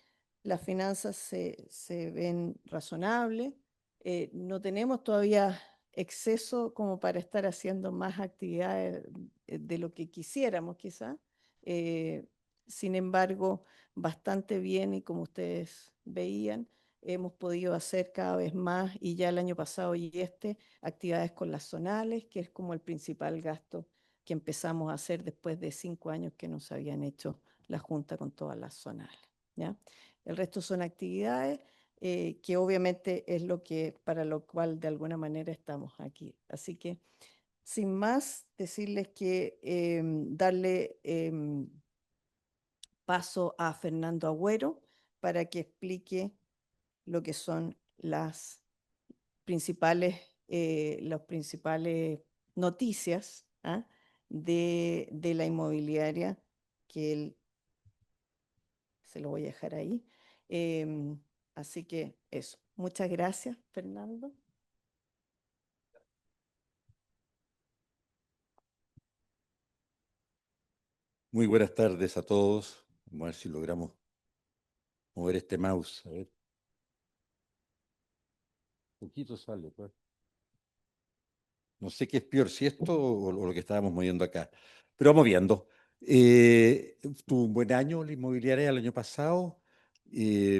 las finanzas se ven razonables. No tenemos todavía exceso como para estar haciendo más actividades de lo que quisiéramos quizás. Eh, Sin embargo, bastante bien y como ustedes veían, hemos podido hacer cada vez más y ya el año pasado y actividades con las zonales, que es como el principal gasto que empezamos a hacer después de 5 años que nos habían hecho la Junta con todas las zonales, ¿ya? El resto son actividades que obviamente es lo que, para lo cual de alguna manera estamos aquí. Así que, sin más, decirles que darle paso a Fernando Agüero para que explique lo que son las principales noticias, ¿ah?, de la inmobiliaria, que él se lo voy a dejar ahí. Así que eso. Muchas gracias, Fernando. Muy buenas tardes a todos. Vamos a ver si logramos mover este mouse. A ver. Un poquito sale, pues. No sé qué es peor, si esto o lo que estábamos moviendo acá. Pero vamos viendo. Tuvo un buen año la inmobiliaria el año pasado.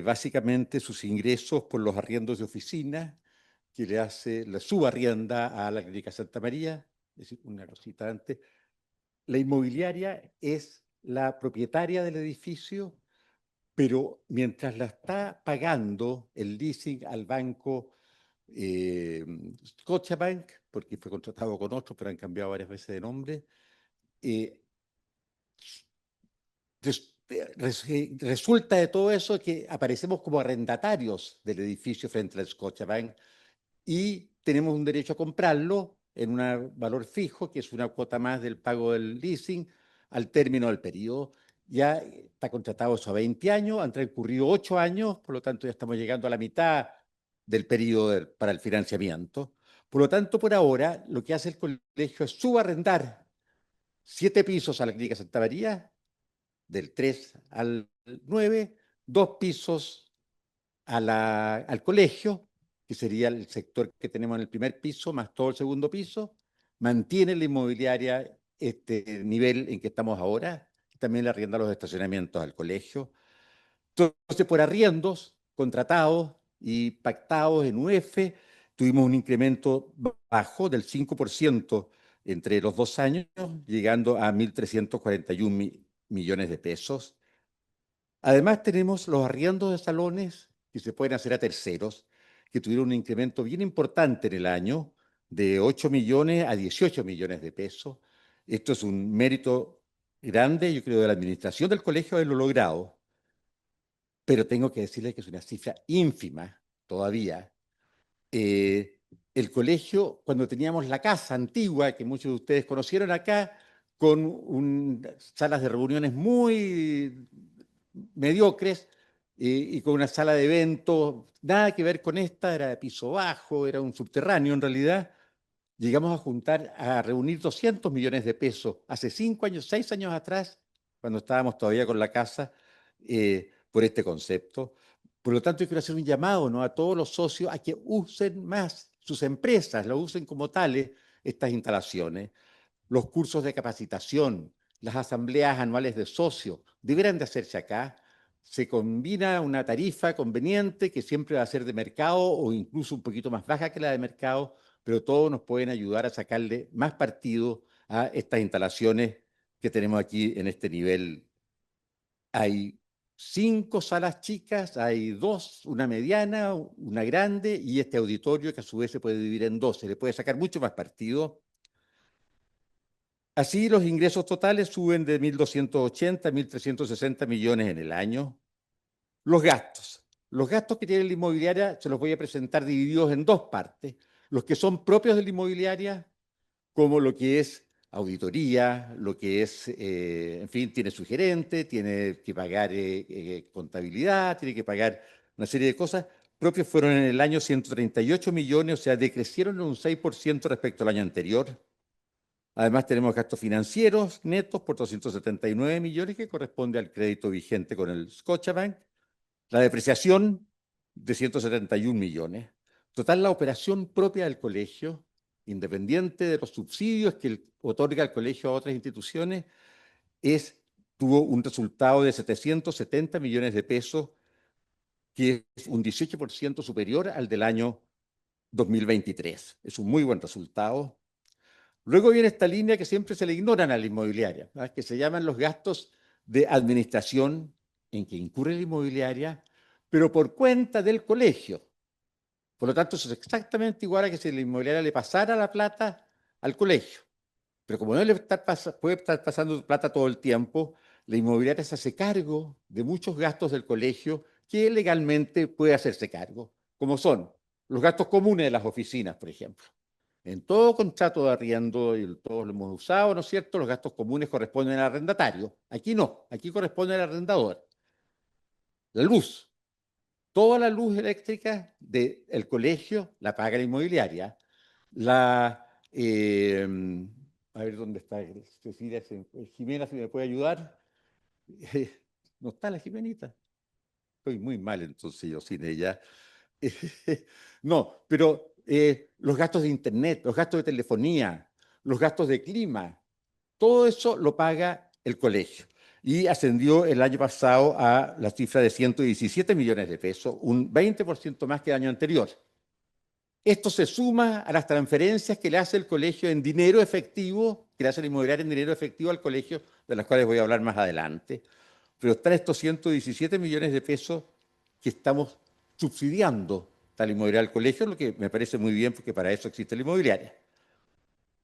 Básicamente sus ingresos por los arriendos de oficina que le hace la subarrienda a la Clínica Santa María. Es decir, una cosita antes. La inmobiliaria es la propietaria del edificio, pero mientras la está pagando el leasing al banco Scotiabank, porque fue contratado con otros, pero han cambiado varias veces de nombre, eh, resulta de todo eso que aparecemos como arrendatarios del edificio frente al Scotiabank y tenemos un derecho a comprarlo en un valor fijo, que es una cuota más del pago del leasing al término del periodo. Ya está contratado eso a 20 años, han transcurrido 8 años, por lo tanto ya estamos llegando a la mitad del periodo para el financiamiento. Por lo tanto, por ahora, lo que hace el colegio es subarrendar 7 pisos a la Clínica Santa María, del 3 al 9, 2 pisos al colegio, que sería el sector que tenemos en el primer piso, más todo el segundo piso, mantiene la inmobiliaria este nivel en que estamos ahora, también le arrienda los estacionamientos al colegio. Entonces, por arriendos contratados y pactados en UF, tuvimos un incremento bajo del 5% entre los 2 años, llegando a 1.341 millones de pesos. Además, tenemos los arriendos de salones que se pueden hacer a terceros, que tuvieron un incremento bien importante en el año, de 8 millones a 18 millones de pesos. Esto es un mérito grande, yo creo, de la administración del colegio haberlo logrado, pero tengo que decirles que es una cifra ínfima todavía. El colegio, cuando teníamos la casa antigua, que muchos de ustedes conocieron acá, con salas de reuniones muy mediocres y con una sala de eventos, nada que ver con esta, era de piso bajo, era un subterráneo en realidad. Llegamos a reunir 200 millones de pesos hace 5 años, 6 años atrás, cuando estábamos todavía con la casa, por este concepto. Por lo tanto, yo quiero hacer un llamado, ¿no?, a todos los socios a que usen más sus empresas, lo usen como tales, estas instalaciones. Los cursos de capacitación, las asambleas anuales de socios, deberán de hacerse acá. Se combina una tarifa conveniente que siempre va a ser de mercado o incluso un poquito más baja que la de mercado, pero todos nos pueden ayudar a sacarle más partido a estas instalaciones que tenemos aquí en este nivel. Hay 5 salas chicas, hay 2, una mediana, una grande y este auditorio que a su vez se puede dividir en 2, se le puede sacar mucho más partido. Así, los ingresos totales suben de 1.280 a 1.360 millones en el año. Los gastos que tiene la inmobiliaria se los voy a presentar divididos en 2 partes. Los que son propios de la inmobiliaria, como lo que es auditoría, lo que es, en fin, tiene su gerente, tiene que pagar contabilidad, tiene que pagar una serie de cosas. Propios fueron en el año 138 millones, o sea, decrecieron en un 6% respecto al año anterior. Además, tenemos gastos financieros netos por 279 millones, que corresponde al crédito vigente con el Scotiabank. La depreciación de 171 millones. Total, la operación propia del colegio, independiente de los subsidios que otorga el colegio a otras instituciones, tuvo un resultado de 770 millones de pesos, que es un 18% superior al del año 2023. Es un muy buen resultado. Luego viene esta línea que siempre se le ignoran a la inmobiliaria, ¿verdad? Que se llaman los gastos de administración en que incurre la inmobiliaria, pero por cuenta del colegio. Por lo tanto, eso es exactamente igual a que si la inmobiliaria le pasara la plata al colegio. Pero como no le puede estar pasando plata todo el tiempo, la inmobiliaria se hace cargo de muchos gastos del colegio que legalmente puede hacerse cargo, como son los gastos comunes de las oficinas, por ejemplo. En todo contrato de arriendo, y todos lo hemos usado, ¿no es cierto?, los gastos comunes corresponden al arrendatario. Aquí no, aquí corresponde al arrendador. La luz. Toda la luz eléctrica del colegio la paga la inmobiliaria. A ver dónde está Cecilia, Jimena, si me puede ayudar. No está la Jimenita. Estoy muy mal entonces yo sin ella. No, pero los gastos de internet, los gastos de telefonía, los gastos de clima, todo eso lo paga el colegio. Y ascendió el año pasado a la cifra de 117 millones de pesos, un 20% más que el año anterior. Esto se suma a las transferencias que le hace el colegio en dinero efectivo, que le hace la inmobiliaria en dinero efectivo al colegio, de las cuales voy a hablar más adelante. Pero están estos 117 millones de pesos que estamos subsidiando tal inmobiliaria al colegio, lo que me parece muy bien porque para eso existe la inmobiliaria.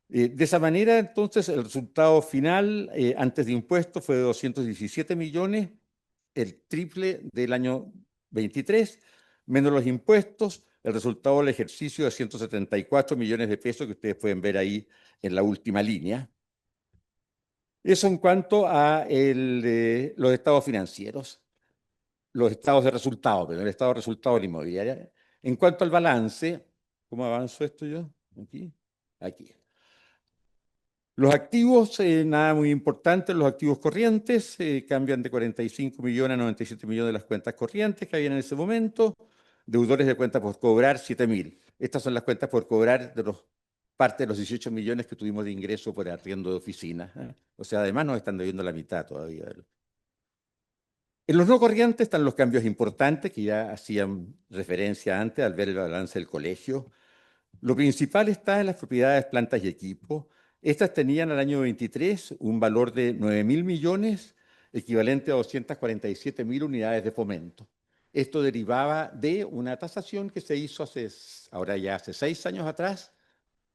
De esa manera, entonces, el resultado final antes de impuestos fue de 217 millones, el triple del año 23, menos los impuestos, el resultado del ejercicio de 174 millones de pesos que ustedes pueden ver ahí en la última línea. Eso en cuanto a los estados financieros, los estados de resultado, pero el estado de resultado de la inmobiliaria. En cuanto al balance, ¿cómo avanzo esto yo? Aquí, aquí. Los activos, nada muy importante, los activos corrientes cambian de 45 millones a 97 millones de las cuentas corrientes que habían en ese momento, deudores de cuentas por cobrar 7.000. Estas son las cuentas por cobrar de parte de los 18 millones que tuvimos de ingreso por arriendo de oficinas. O sea, además nos están debiendo la mitad todavía. En los no corrientes están los cambios importantes que ya hacían referencia antes al ver el balance del colegio. Lo principal está en las propiedades, plantas y equipos. Estas tenían al año 23 un valor de 9.000 millones, equivalente a 247.000 unidades de fomento. Esto derivaba de una tasación que se hizo ahora ya hace 6 años atrás,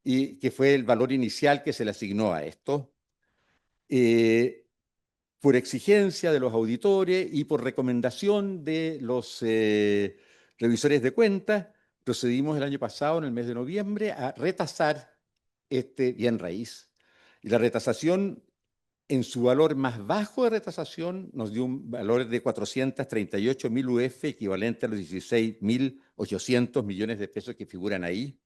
y que fue el valor inicial que se le asignó a esto. Por exigencia de los auditores y por recomendación de los revisores de cuentas, procedimos el año pasado, en el mes de noviembre, a retasar este bien raíz. Y la retasación, en su valor más bajo de retasación, nos dio un valor de 438.000 UF, equivalente a los 16.800 millones de pesos que figuran ahí.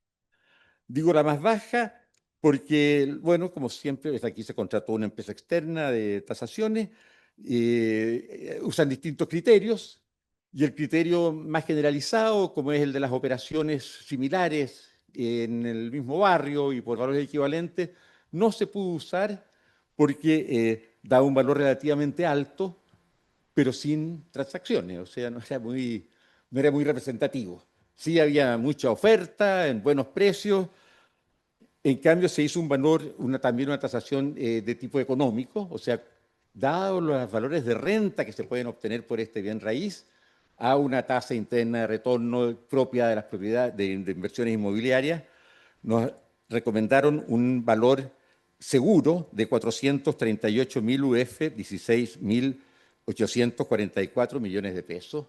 Digo la más baja porque, bueno, como siempre, aquí se contrató una empresa externa de tasaciones, usan distintos criterios, y el criterio más generalizado, como es el de las operaciones similares en el mismo barrio y por valores equivalentes, no se pudo usar porque daba un valor relativamente alto, pero sin transacciones, o sea, no era muy representativo. Sí había mucha oferta en buenos precios, en cambio se hizo un valor, también una tasación de tipo económico, o sea, dados los valores de renta que se pueden obtener por este bien raíz, a una tasa interna de retorno propia de las propiedades de inversiones inmobiliarias, nos recomendaron un valor seguro de 438.000 UF, 16.844 millones de pesos.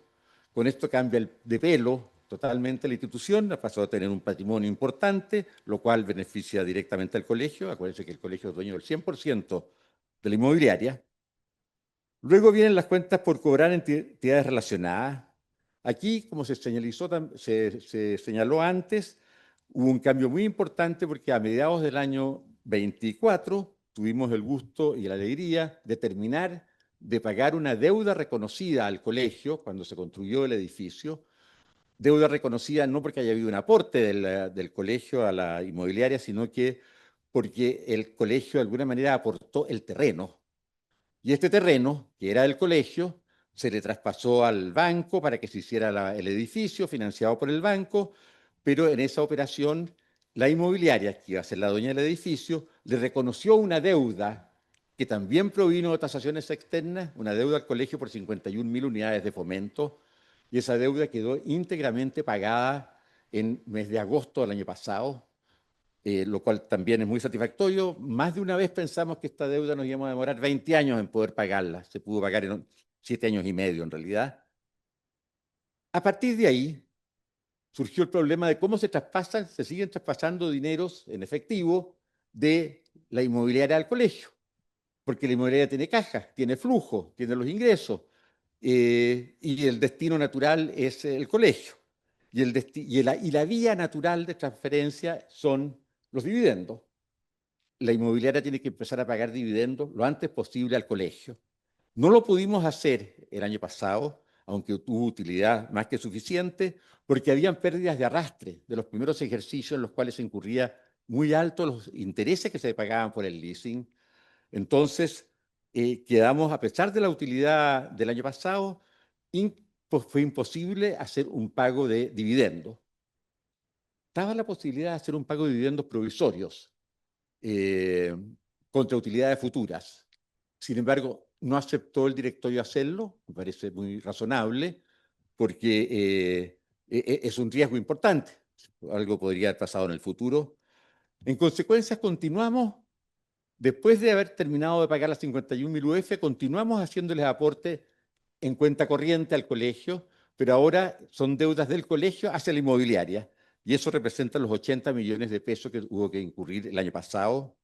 Con esto cambia de pelo totalmente la institución, ha pasado a tener un patrimonio importante, lo cual beneficia directamente al colegio. Acuérdense que el colegio es dueño del 100% de la inmobiliaria. Luego vienen las cuentas por cobrar en entidades relacionadas. Aquí, como se señaló antes, hubo un cambio muy importante porque a mediados del año 24 tuvimos el gusto y la alegría de terminar de pagar una deuda reconocida al colegio cuando se construyó el edificio. Deuda reconocida no porque haya habido un aporte del colegio a la inmobiliaria, sino que porque el colegio de alguna manera aportó el terreno. Y este terreno, que era del colegio, se le traspasó al banco para que se hiciera el edificio financiado por el banco, pero en esa operación la inmobiliaria, que iba a ser la dueña del edificio, le reconoció una deuda que también provino de tasaciones externas, una deuda al colegio por 51.000 unidades de fomento, y esa deuda quedó íntegramente pagada en mes de agosto del año pasado, lo cual también es muy satisfactorio. Más de una vez pensamos que esta deuda nos íbamos a demorar 20 años en poder pagarla. Se pudo pagar en 7 años y medio, en realidad. A partir de ahí, surgió el problema de cómo se siguen traspasando dineros en efectivo de la inmobiliaria al colegio, porque la inmobiliaria tiene caja, tiene flujo, tiene los ingresos, y el destino natural es el colegio. Y la vía natural de transferencia son los dividendos. La inmobiliaria tiene que empezar a pagar dividendos lo antes posible al colegio. No lo pudimos hacer el año pasado, aunque tuvo utilidad más que suficiente, porque habían pérdidas de arrastre de los primeros ejercicios en los cuales se incurría muy alto los intereses que se pagaban por el leasing. Entonces, quedamos, a pesar de la utilidad del año pasado, pues fue imposible hacer un pago de dividendos. Estaba la posibilidad de hacer un pago de dividendos provisorios contra utilidades futuras. Sin embargo, no aceptó el directorio hacerlo, me parece muy razonable, porque es un riesgo importante. Algo podría haber pasado en el futuro. En consecuencia, continuamos, después de haber terminado de pagar las 51.000 UF, continuamos haciéndoles aporte en cuenta corriente al colegio, pero ahora son deudas del colegio hacia la inmobiliaria, y eso representa los 80 millones de pesos que hubo que incurrir el año pasado.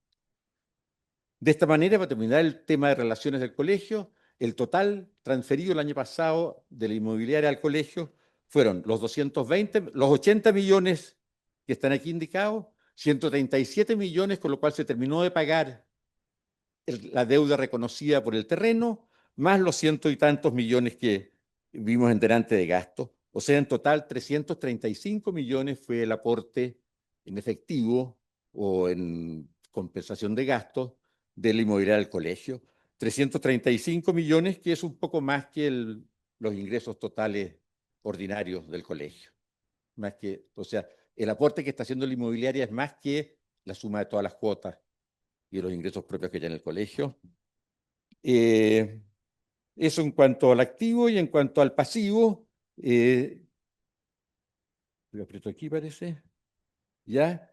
De esta manera, para terminar el tema de relaciones del colegio, el total transferido el año pasado de la inmobiliaria al colegio fueron los 80 millones que están aquí indicados, 137 millones, con lo cual se terminó de pagar la deuda reconocida por el terreno, más los ciento y tantos millones que vimos en delante de gasto. O sea, en total, 335 millones fue el aporte en efectivo o en compensación de gastos de la inmobiliaria del colegio. 335 millones, que es un poco más que los ingresos totales ordinarios del colegio. Más que, o sea, el aporte que está haciendo la inmobiliaria es más que la suma de todas las cuotas y de los ingresos propios que tiene el colegio. Eso en cuanto al activo, y en cuanto al pasivo, lo aprieto aquí parece, ya,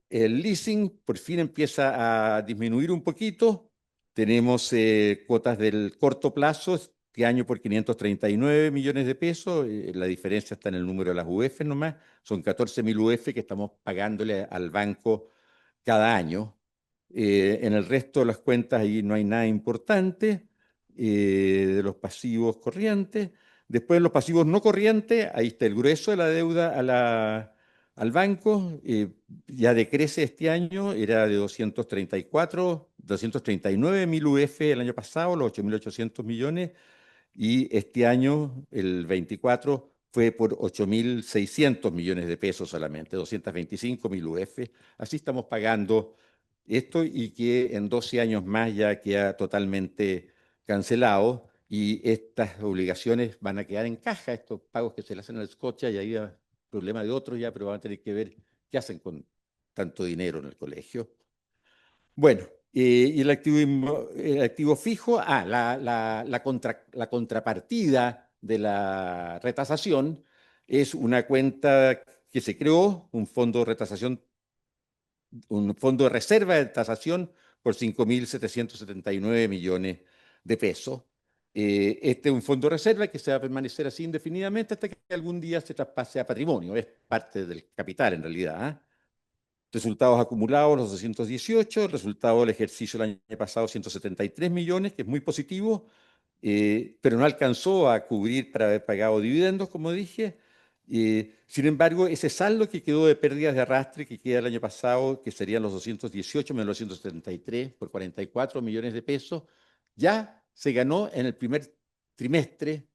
el leasing por fin empieza a disminuir un poquito. Tenemos cuotas del corto plazo este año por 539 millones de pesos. La diferencia está en el número de las UF nomás. Son 14.000 UF que estamos pagándole al banco cada año. En el resto de las cuentas ahí no hay nada importante. De los pasivos corrientes. Después los pasivos no corrientes, ahí está el grueso de la deuda al banco. Ya decrece este año, era de 239.000 UF el año pasado, los 8.800 millones, y este año, el 24, fue por 8.600 millones de pesos solamente, 225.000 UF. Así estamos pagando esto y que en 12 años más ya queda totalmente cancelado y estas obligaciones van a quedar en caja, estos pagos que se le hacen al Scotia y ahí hay problema de otros ya, pero van a tener que ver qué hacen con tanto dinero en el colegio. Bueno, y el activo fijo, la contrapartida de la retasación es una cuenta que se creó, un fondo de retasación, un fondo de reserva de tasación por 5.779 millones de pesos. Este es un fondo de reserva que se va a permanecer así indefinidamente hasta que algún día se traspase a patrimonio, es parte del capital en realidad, ¿ah? Resultados acumulados, los 218, el resultado del ejercicio del año pasado, 173 millones, que es muy positivo, pero no alcanzó a cubrir para haber pagado dividendos, como dije. Sin embargo, ese saldo que quedó de pérdidas de arrastre que queda el año pasado, que serían los 218 menos los 173 por 44 millones de pesos, ya se ganó en el primer trimestre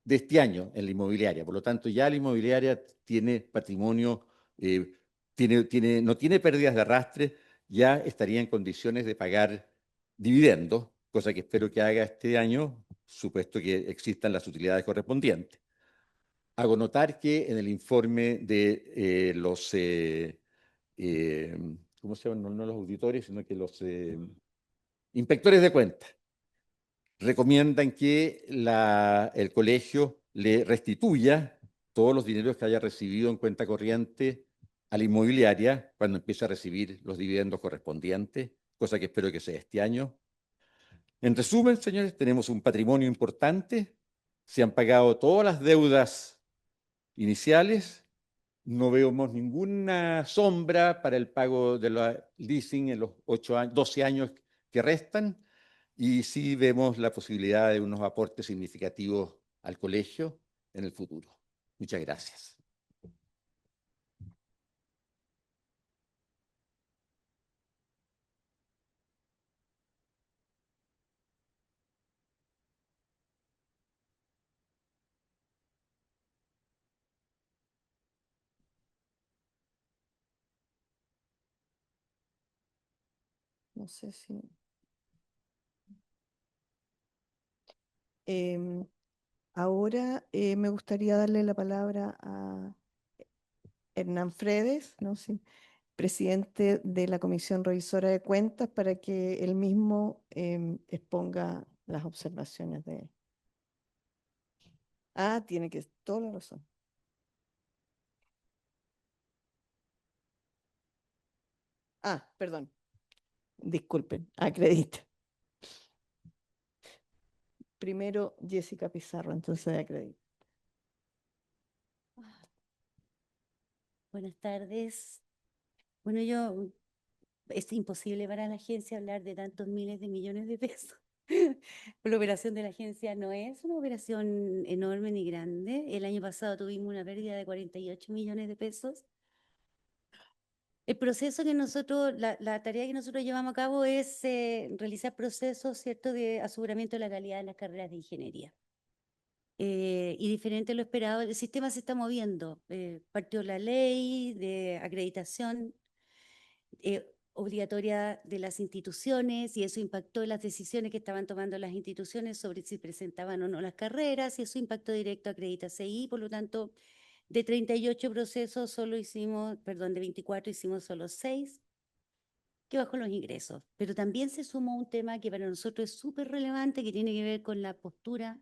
de este año en la inmobiliaria. Por lo tanto, ya la inmobiliaria tiene patrimonio, no tiene pérdidas de arrastre, ya estaría en condiciones de pagar dividendos, cosa que espero que haga este año, supuesto que existan las utilidades correspondientes. Hago notar que en el informe de los, ¿cómo se llaman? No los auditores, sino que los inspectores de cuentas, recomiendan que el colegio le restituya todos los dineros que haya recibido en cuenta corriente a la inmobiliaria cuando empiece a recibir los dividendos correspondientes, cosa que espero que sea este año. En resumen, señores, tenemos un patrimonio importante, se han pagado todas las deudas iniciales, no vemos ninguna sombra para el pago de la leasing en los 12 años que restan. Y sí vemos la posibilidad de unos aportes significativos al colegio en el futuro. Muchas gracias. No sé si... Em, ahora me gustaría darle la palabra a Hernán Fredes, ¿no? Sí, presidente de la Comisión Revisora de Cuentas, para que él mismo exponga las observaciones de él. Ah, tiene que toda la razón. Ah, perdón. Disculpen, acredita. Primero Jessica Pizarro, entonces acredita. Buenas tardes. Bueno, es imposible para la agencia hablar de tantos miles de millones de pesos. La operación de la agencia no es una operación enorme ni grande. El año pasado tuvimos una pérdida de 48 millones de pesos. El proceso que nosotros, la tarea que nosotros llevamos a cabo es realizar procesos, ¿cierto?, de aseguramiento de la calidad de las carreras de ingeniería. Y diferente a lo esperado, el sistema se está moviendo. Partió la ley de acreditación obligatoria de las instituciones y eso impactó en las decisiones que estaban tomando las instituciones sobre si presentaban o no las carreras y eso impactó directo a Acredita CI. Por lo tanto, de 38 procesos solo hicimos, perdón, de 24 hicimos solo 6 que bajó los ingresos. Pero también se sumó un tema que para nosotros es súper relevante, que tiene que ver con la postura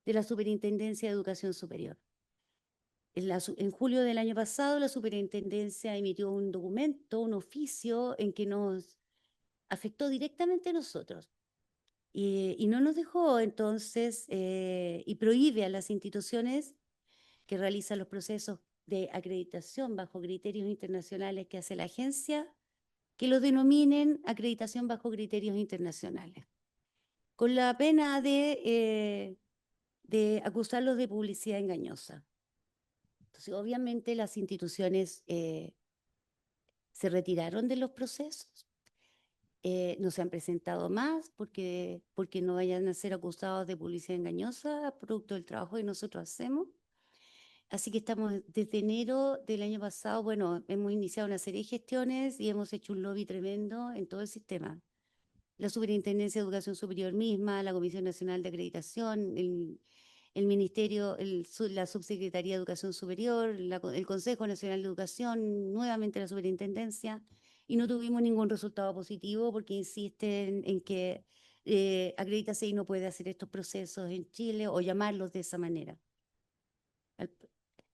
de la Superintendencia de Educación Superior. En julio del año pasado, la Superintendencia emitió un documento, un oficio, en que nos afectó directamente a nosotros. Y no nos dejó entonces, y prohíbe a las instituciones que realizan los procesos de acreditación bajo criterios internacionales que hace la agencia, que los denominen acreditación bajo criterios internacionales, con la pena de acusarlos de publicidad engañosa. Entonces, obviamente, las instituciones se retiraron de los procesos, no se han presentado más porque no vayan a ser acusados de publicidad engañosa producto del trabajo que nosotros hacemos. Así que estamos desde enero del año pasado, bueno, hemos iniciado una serie de gestiones y hemos hecho un lobby tremendo en todo el sistema. La Superintendencia de Educación Superior misma, la Comisión Nacional de Acreditación, el Ministerio, la Subsecretaría de Educación Superior, el Consejo Nacional de Educación, nuevamente la Superintendencia, y no tuvimos ningún resultado positivo porque insisten en que Acredita CI no puede hacer estos procesos en Chile o llamarlos de esa manera.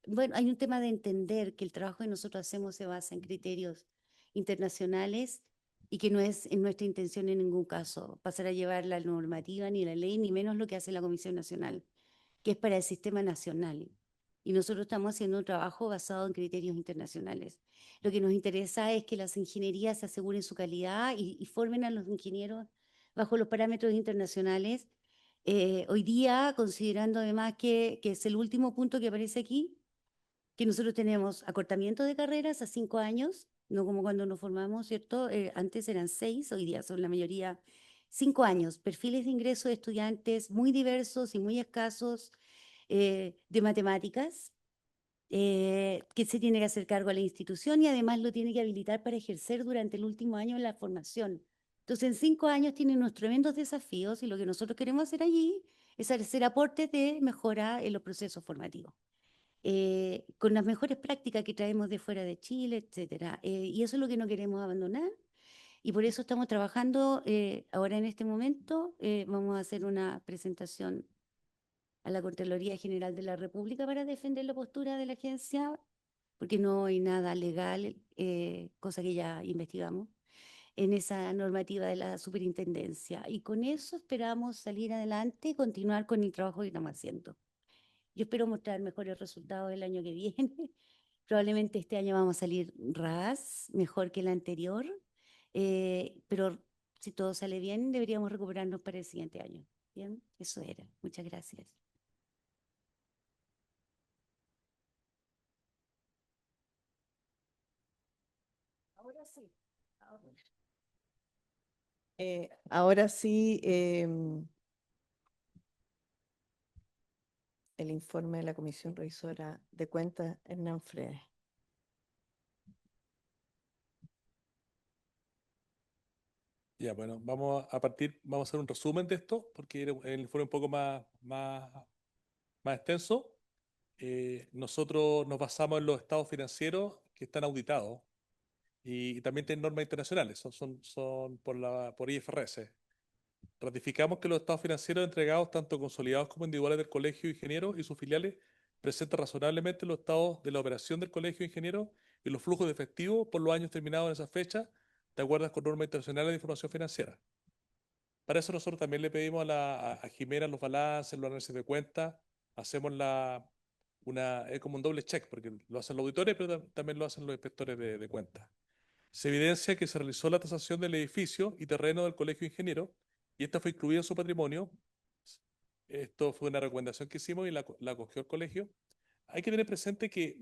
Bueno, hay un tema de entender que el trabajo que nosotros hacemos se basa en criterios internacionales y que no es en nuestra intención en ningún caso pasar a llevar la normativa ni la ley, ni menos lo que hace la Comisión Nacional, que es para el sistema nacional. Y nosotros estamos haciendo un trabajo basado en criterios internacionales. Lo que nos interesa es que las ingenierías se aseguren su calidad y formen a los ingenieros bajo los parámetros internacionales. Hoy día, considerando además que es el último punto que aparece aquí, que nosotros tenemos acortamiento de carreras a 5 años, no como cuando nos formamos, ¿cierto? Antes eran 6, hoy día son la mayoría 5 años. Perfiles de ingreso de estudiantes muy diversos y muy escasos de matemáticas, que se tiene que hacer cargo a la institución y además lo tiene que habilitar para ejercer durante el último año de la formación. Entonces, en 5 años tienen unos tremendos desafíos y lo que nosotros queremos hacer allí es hacer aportes de mejora en los procesos formativos. Con las mejores prácticas que traemos de fuera de Chile, etcétera. Y eso es lo que no queremos abandonar y por eso estamos trabajando ahora en este momento. Vamos a hacer una presentación a la Contraloría General de la República para defender la postura de la agencia, porque no hay nada legal, cosa que ya investigamos, en esa normativa de la superintendencia. Y con eso esperamos salir adelante y continuar con el trabajo que estamos haciendo. Yo espero mostrar mejores resultados el año que viene. Probablemente este año vamos a salir mejor que el anterior, pero si todo sale bien, deberíamos recuperarnos para el siguiente año. Bien, eso era. Muchas gracias. Ahora sí. Ahora sí, el informe de la Comisión Revisora de Cuentas, Hernán Freire. Ya, bueno, vamos a partir, vamos a hacer un resumen de esto, porque el informe un poco más extenso. Nosotros nos basamos en los estados financieros que están auditados y también tienen normas internacionales, son por IFRS. Ratificamos que los estados financieros entregados, tanto consolidados como individuales del Colegio de Ingenieros y sus filiales, presentan razonablemente los estados de la operación del Colegio de Ingenieros y los flujos de efectivo por los años terminados en esa fecha, de acuerdo con normas internacionales de información financiera. Para eso nosotros también le pedimos a Jimena los balances, los análisis de cuentas, hacemos es como un doble check, porque lo hacen los auditores, pero también lo hacen los inspectores de cuentas. Se evidencia que se realizó la tasación del edificio y terreno del Colegio de Ingenieros y esta fue incluida en su patrimonio. Esto fue una recomendación que hicimos y la acogió el colegio. Hay que tener presente que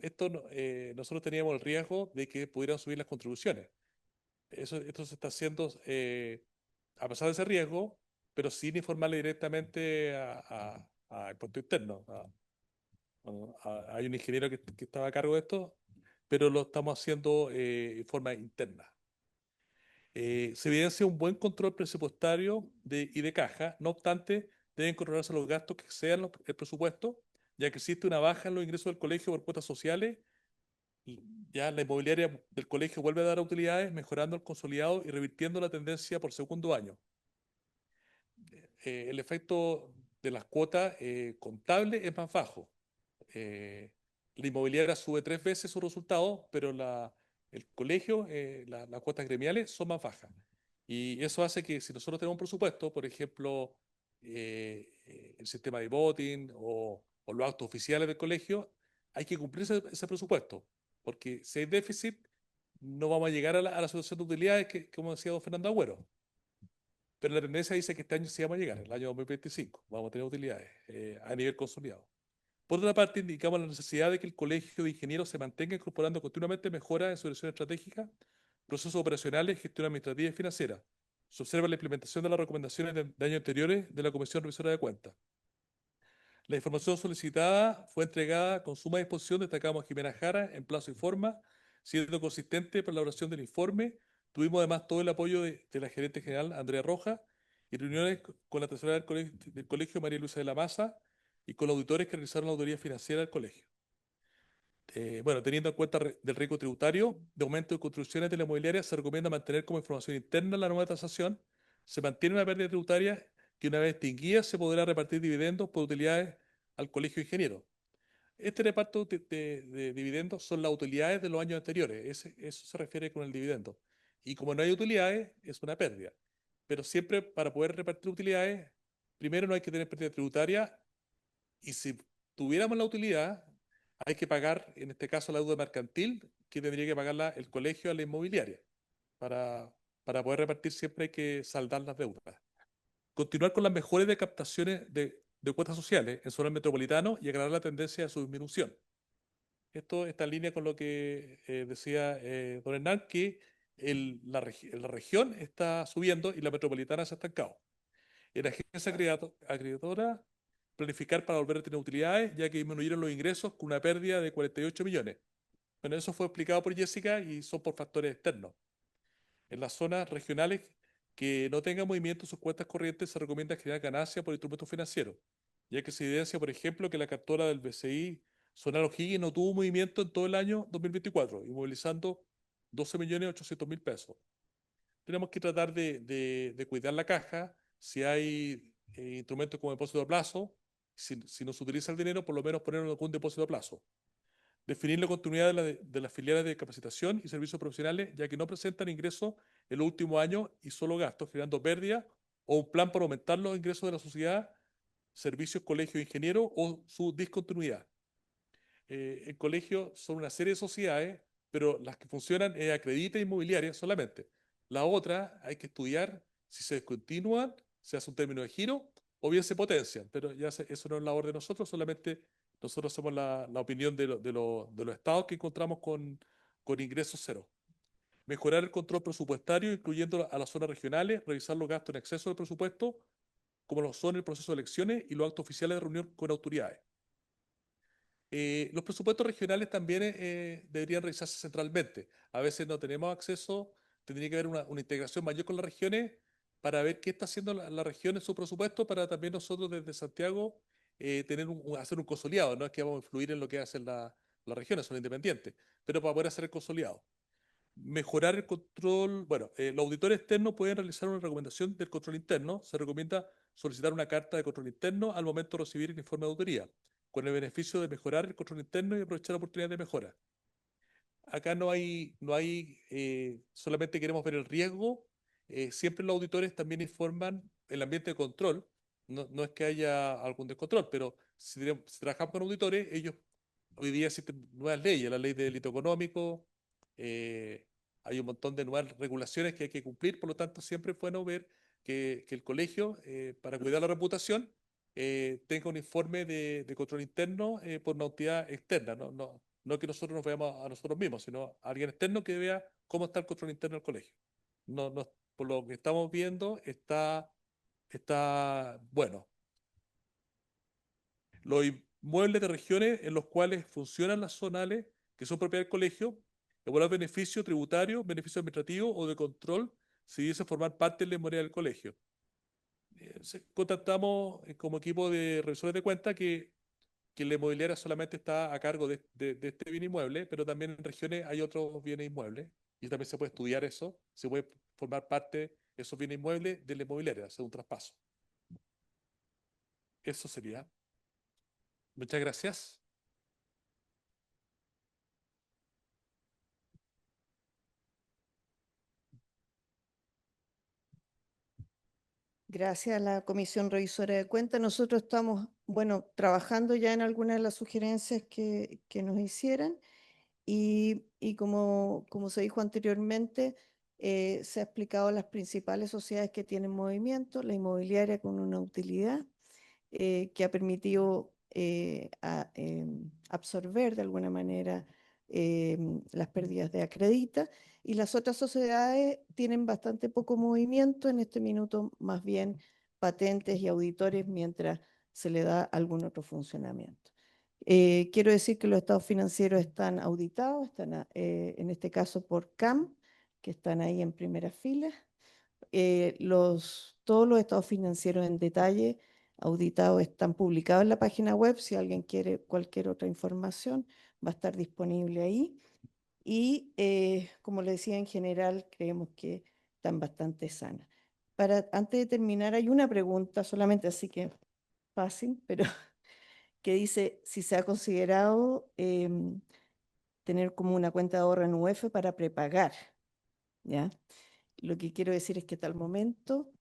nosotros teníamos el riesgo de que pudieran subir las contribuciones. Esto se está haciendo a pesar de ese riesgo, pero sin informarle directamente a Impuesto Interno. Hay un ingeniero que estaba a cargo de esto, pero lo estamos haciendo en forma interna. Se evidencia un buen control presupuestario y de caja, no obstante, deben controlarse los gastos que excedan el presupuesto, ya que existe una baja en los ingresos del colegio por cuotas sociales. Y ya la inmobiliaria del colegio vuelve a dar utilidades, mejorando el consolidado y revirtiendo la tendencia por segundo año. El efecto de las cuotas contables es más bajo. La inmobiliaria sube 3 veces su resultado, pero el colegio, las cuotas gremiales son más bajas. Y eso hace que si nosotros tenemos un presupuesto, por ejemplo, el sistema de voting o los actos oficiales del colegio, hay que cumplir ese presupuesto, porque si hay déficit, no vamos a llegar a la situación de utilidades que, como decía don Fernando Agüero. Pero la tendencia dice que este año sí vamos a llegar, el año 2025, vamos a tener utilidades a nivel consolidado. Por otra parte, indicamos la necesidad de que el Colegio de Ingenieros se mantenga incorporando continuamente mejoras en su dirección estratégica, procesos operacionales, gestión administrativa y financiera. Se observa la implementación de las recomendaciones de años anteriores de la Comisión Revisora de Cuentas. La información solicitada fue entregada con suma disposición, destacamos a Jimena Jara, en plazo y forma, siendo consistente para la elaboración del informe. Tuvimos además todo el apoyo de la gerente general, Andrea Roja, y reuniones con la tesorera del colegio, María Luisa de la Maza, y con los auditores que realizaron la auditoría financiera del colegio. Bueno, teniendo en cuenta del riesgo tributario de aumento de construcciones de la inmobiliaria, se recomienda mantener como información interna la nueva tasación. Se mantiene una pérdida tributaria que, una vez extinguida, se podrá repartir dividendos por utilidades al colegio de ingenieros. Este reparto de dividendos son las utilidades de los años anteriores. Eso se refiere con el dividendo. Y como no hay utilidades, es una pérdida. Pero siempre, para poder repartir utilidades, primero no hay que tener pérdida tributaria, y si tuviéramos la utilidad, hay que pagar, en este caso, la deuda mercantil, que tendría que pagarla el colegio a la inmobiliaria. Para poder repartir siempre hay que saldar las deudas. Continuar con las mejores de captaciones de cuotas sociales en zonas metropolitanas y agradar la tendencia de su disminución. Esto está en línea con lo que decía don Hernán, que la región está subiendo y la metropolitana se ha estancado. En la agencia acreedora, planificar para volver a tener utilidades, ya que disminuyeron los ingresos con una pérdida de 48 millones. Bueno, eso fue explicado por Jessica y son por factores externos. En las zonas regionales que no tengan movimiento en sus cuentas corrientes, se recomienda generar ganancias por instrumentos financieros, ya que se evidencia, por ejemplo, que la cartera del BCI Zonal O'Higgins no tuvo movimiento en todo el año 2024, inmovilizando 12.800.000 pesos. Tenemos que tratar de cuidar la caja. Si hay instrumentos como depósito a plazo, si no se utiliza el dinero, por lo menos ponerlo en algún depósito a plazo. Definir la continuidad de las filiales de capacitación y servicios profesionales, ya que no presentan ingresos en los últimos años y solo gastos, generando pérdidas, o un plan para aumentar los ingresos de la sociedad, servicios, colegio, ingeniero, o su discontinuidad. En colegio son una serie de sociedades, pero las que funcionan es Acredita Inmobiliaria solamente. La otra hay que estudiar si se descontinúan, se hace un término de giro, o bien se potencian, pero ya eso no es labor de nosotros, solamente nosotros somos la opinión de los estados que encontramos con ingresos cero. Mejorar el control presupuestario, incluyendo a las zonas regionales, revisar los gastos en exceso del presupuesto, como lo son el proceso de elecciones y los actos oficiales de reunión con autoridades. Los presupuestos regionales también deberían revisarse centralmente. A veces no tenemos acceso, tendría que haber una integración mayor con las regiones para ver qué está haciendo la región en su presupuesto, para también nosotros desde Santiago hacer un consolidado. No es que vamos a influir en lo que hacen las regiones, son independientes, pero para poder hacer el consolidado. Mejorar el control. Bueno, los auditores externos pueden realizar una recomendación del control interno. Se recomienda solicitar una carta de control interno al momento de recibir el informe de auditoría, con el beneficio de mejorar el control interno y aprovechar la oportunidad de mejora. Acá no hay solamente queremos ver el riesgo. Siempre los auditores también informan el ambiente de control. No es que haya algún descontrol, pero si trabajamos con auditores, ellos hoy día existen nuevas leyes, la ley de delito económico, hay un montón de nuevas regulaciones que hay que cumplir, por lo tanto siempre es bueno ver que el colegio, para cuidar la reputación, tenga un informe de control interno por una entidad externa, no que nosotros nos veamos a nosotros mismos, sino a alguien externo que vea cómo está el control interno del colegio. Por lo que estamos viendo, está bueno. Los inmuebles de regiones en los cuales funcionan las zonales, que son propiedad del colegio, evaluar beneficio tributario, beneficio administrativo o de control si dice formar parte de la memoria del colegio. Contactamos como equipo de revisores de cuentas que la inmobiliaria solamente está a cargo de este bien inmueble, pero también en regiones hay otros bienes inmuebles y también se puede estudiar eso, se puede formar parte esos bienes inmuebles de la inmobiliaria, hacer un traspaso. Eso sería. Muchas gracias. Gracias a la Comisión Revisora de Cuentas. Nosotros estamos, bueno, trabajando ya en algunas de las sugerencias que nos hicieran y como se dijo anteriormente, se ha explicado las principales sociedades que tienen movimiento, la inmobiliaria con una utilidad que ha permitido absorber de alguna manera las pérdidas de Acredita, y las otras sociedades tienen bastante poco movimiento en este minuto, más bien patentes y auditores, mientras se le da algún otro funcionamiento. Quiero decir que los estados financieros están auditados, están en este caso por CAM, que están ahí en primera fila. Todos los estados financieros en detalle auditados están publicados en la página web. Si alguien quiere cualquier otra información, va a estar disponible ahí. Y como le decía, en general creemos que están bastante sanas. Antes de terminar, hay una pregunta solamente, así que fácil, pero que dice si se ha considerado tener como una cuenta de ahorro en UF para prepagar, ¿ya? Lo que quiero decir es que hasta el momento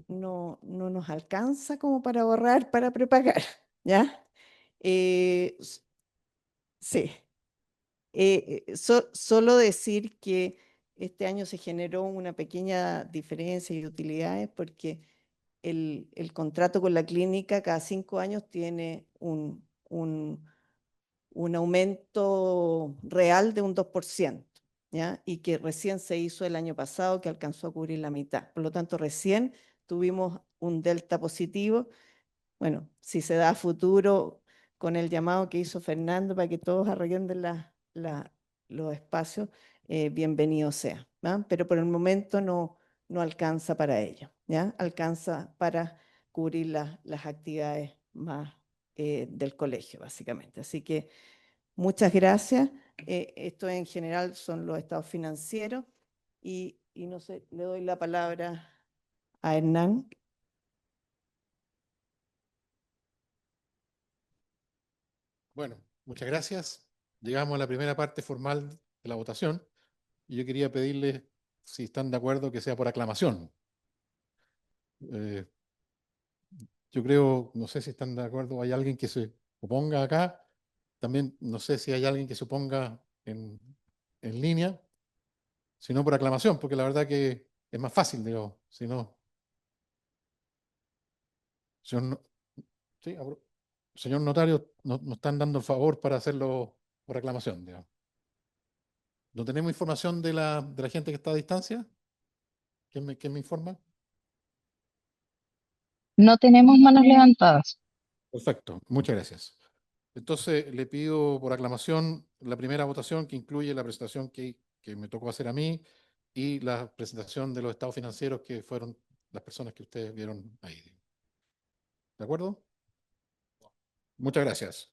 no nos alcanza como para ahorrar para prepagar, ¿ya? Sí. Solo decir que este año se generó una pequeña diferencia de utilidades porque el contrato con la clínica cada 5 años tiene un aumento real de un 2%, ¿ya? Y que recién se hizo el año pasado, que alcanzó a cubrir la mitad. Por lo tanto, recién tuvimos un delta positivo. Bueno, si se da a futuro con el llamado que hizo Fernando para que todos arreglen los espacios, bienvenido sea, ¿va? Pero por el momento no alcanza para ello, ¿ya? Alcanza para cubrir las actividades más del colegio, básicamente. Así que muchas gracias. Esto en general son los estados financieros y no sé, le doy la palabra a Hernán. Bueno, muchas gracias. Llegamos a la primera parte formal de la votación y yo quería pedirles si están de acuerdo que sea por aclamación. Eh, yo creo, no sé si están de acuerdo, hay alguien que se oponga acá. También no sé si hay alguien que se oponga en línea, sino por aclamación, porque la verdad que es más fácil, digo, si no. Señor, sí, señor notario, nos están dando el favor para hacerlo por aclamación, digamos. ¿No tenemos información de la gente que está a distancia? ¿Quién me informa? No tenemos manos levantadas. Perfecto, muchas gracias. Entonces, le pido por aclamación la primera votación que incluye la presentación que me tocó hacer a mí y la presentación de los estados financieros que fueron las personas que ustedes vieron ahí. ¿De acuerdo? Muchas gracias.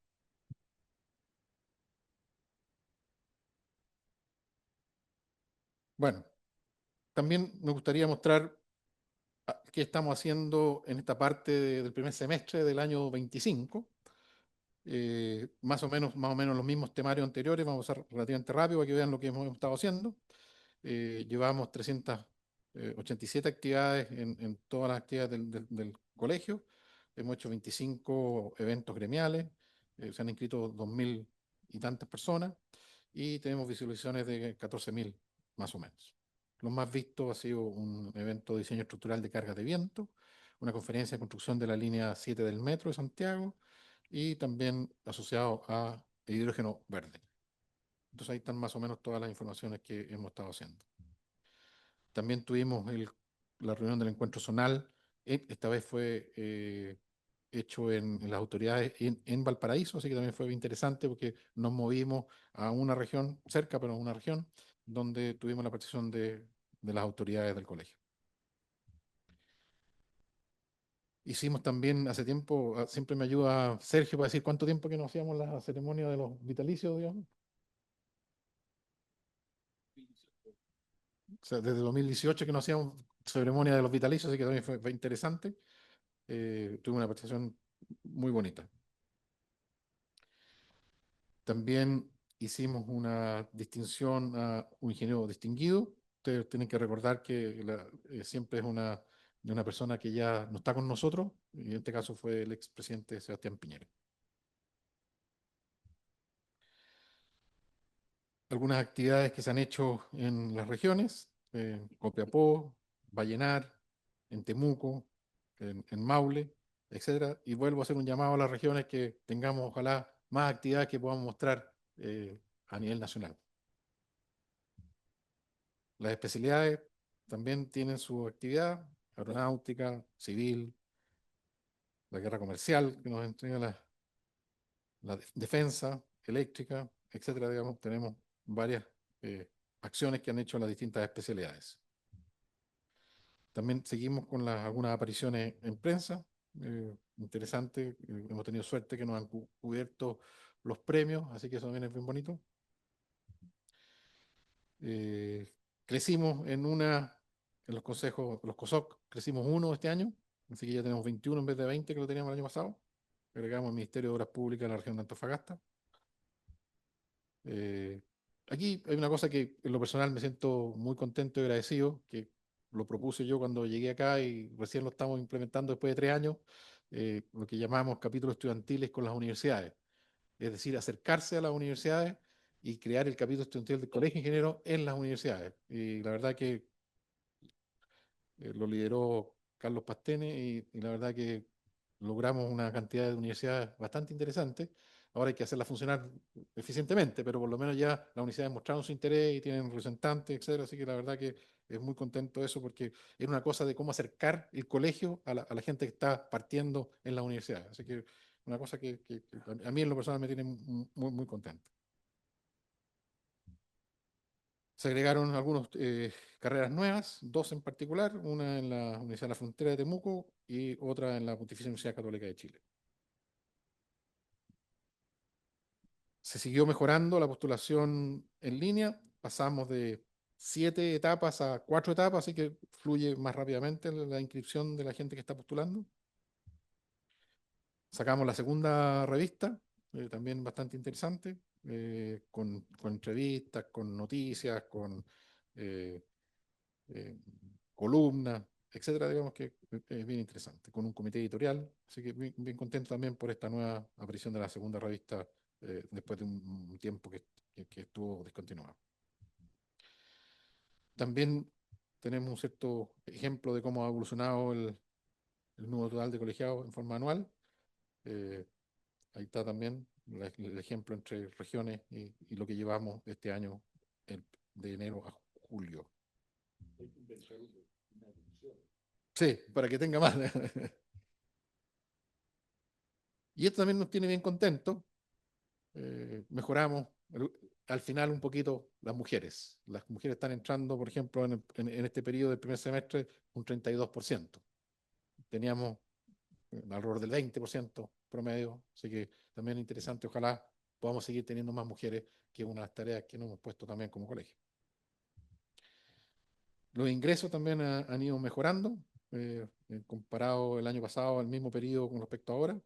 Bueno, también me gustaría mostrar qué estamos haciendo en esta parte del primer semestre del año 25. Más o menos los mismos temarios anteriores, vamos a ser relativamente rápido para que vean lo que hemos estado haciendo. Llevamos 387 actividades en todas las actividades del colegio. Hemos hecho 25 eventos gremiales, se han inscrito 2.000 y tantas personas y tenemos visualizaciones de 14.000 más o menos. Lo más visto ha sido un evento de diseño estructural de cargas de viento, una conferencia de construcción de la línea 7 del metro de Santiago y también asociado a hidrógeno verde. Entonces ahí están más o menos todas las informaciones que hemos estado haciendo. También tuvimos la reunión del encuentro zonal. Esta vez fue hecho en las autoridades en Valparaíso, así que también fue interesante porque nos movimos a una región, cerca, pero a una región, donde tuvimos la participación de las autoridades del colegio. Hicimos también hace tiempo, siempre me ayuda Sergio para decir cuánto tiempo que no hacíamos la ceremonia de los vitalicios, digamos. O sea, desde 2018 que no hacíamos ceremonia de los vitalicios, así que también fue interesante. Tuve una participación muy bonita. También hicimos una distinción a un ingeniero distinguido. Ustedes tienen que recordar que siempre es de una persona que ya no está con nosotros, y en este caso fue el expresidente Sebastián Piñera. Algunas actividades que se han hecho en las regiones, Copiapó, Vallenar, en Temuco, en Maule, etcétera. Y vuelvo a hacer un llamado a las regiones que tengamos, ojalá, más actividades que podamos mostrar a nivel nacional. Las especialidades también tienen su actividad, aeronáutica, civil, la guerra comercial que nos entrega la defensa eléctrica, etcétera, digamos, tenemos varias acciones que han hecho las distintas especialidades. También seguimos con algunas apariciones en prensa, interesante, hemos tenido suerte que nos han cubierto los premios, así que eso también es bien bonito. Crecimos en los consejos, los COSOC, crecimos 1 este año, así que ya tenemos 21 en vez de 20 que lo teníamos el año pasado. Agregamos el Ministerio de Obras Públicas de la región de Antofagasta. Aquí hay una cosa que en lo personal me siento muy contento y agradecido, que lo propuse yo cuando llegué acá y recién lo estamos implementando después de 3 años, lo que llamamos capítulos estudiantiles con las universidades. Es decir, acercarse a las universidades y crear el capítulo estudiantil del Colegio de Ingenieros en las universidades. Y la verdad que lo lideró Carlos Pastene y la verdad que logramos una cantidad de universidades bastante interesante. Ahora hay que hacerlas funcionar eficientemente, pero por lo menos ya las universidades mostraron su interés y tienen representantes, etcétera. Así que la verdad que es muy contento de eso porque es una cosa de cómo acercar el colegio a la gente que está partiendo en las universidades. Así que una cosa que a mí en lo personal me tiene muy, muy contento. Se agregaron algunas carreras nuevas, 2 en particular, una en la Universidad de la Frontera de Temuco y otra en la Pontificia Universidad Católica de Chile. Se siguió mejorando la postulación en línea, pasamos de 7 etapas a 4 etapas, así que fluye más rápidamente la inscripción de la gente que está postulando. Sacamos la segunda revista, también bastante interesante, con entrevistas, con noticias, con eh, columnas, etcétera, digamos que es bien interesante, con un comité editorial, así que bien, bien contento también por esta nueva aparición de la segunda revista después de un tiempo que estuvo descontinuado. También tenemos un cierto ejemplo de cómo ha evolucionado el número total de colegiados en forma anual. Ahí está también el ejemplo entre regiones y lo que llevamos este año de enero a julio. Sí, para que tenga más. Y esto también nos tiene bien contentos. Mejoramos al final un poquito las mujeres. Las mujeres están entrando, por ejemplo, en este periodo del primer semestre, un 32%. Teníamos alrededor del 20% promedio, así que también es interesante. Ojalá podamos seguir teniendo más mujeres, que es una de las tareas que nos hemos puesto también como colegio. Los ingresos también han ido mejorando, comparado el año pasado al mismo periodo con respecto a ahora,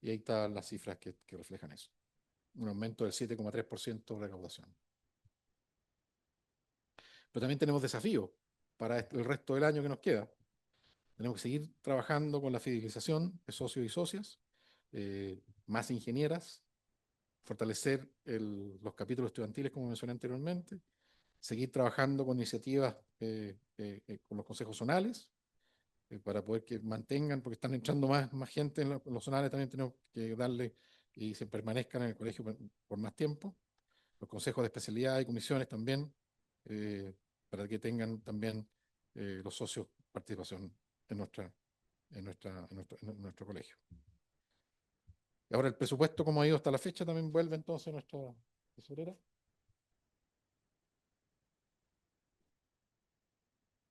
y ahí están las cifras que reflejan eso. Un aumento del 7,3% de recaudación. Pero también tenemos desafíos para el resto del año que nos queda. Tenemos que seguir trabajando con la fidelización de socios y socias, más ingenieras, fortalecer los capítulos estudiantiles, como mencioné anteriormente, seguir trabajando con iniciativas con los consejos zonales, para poder que mantengan, porque están entrando más gente en los zonales, también tenemos que darle y se permanezcan en el colegio por más tiempo. Los consejos de especialidad y comisiones también, para que tengan también los socios participación en nuestro colegio. Y ahora el presupuesto, como ha ido hasta la fecha, también vuelve entonces nuestra tesorera.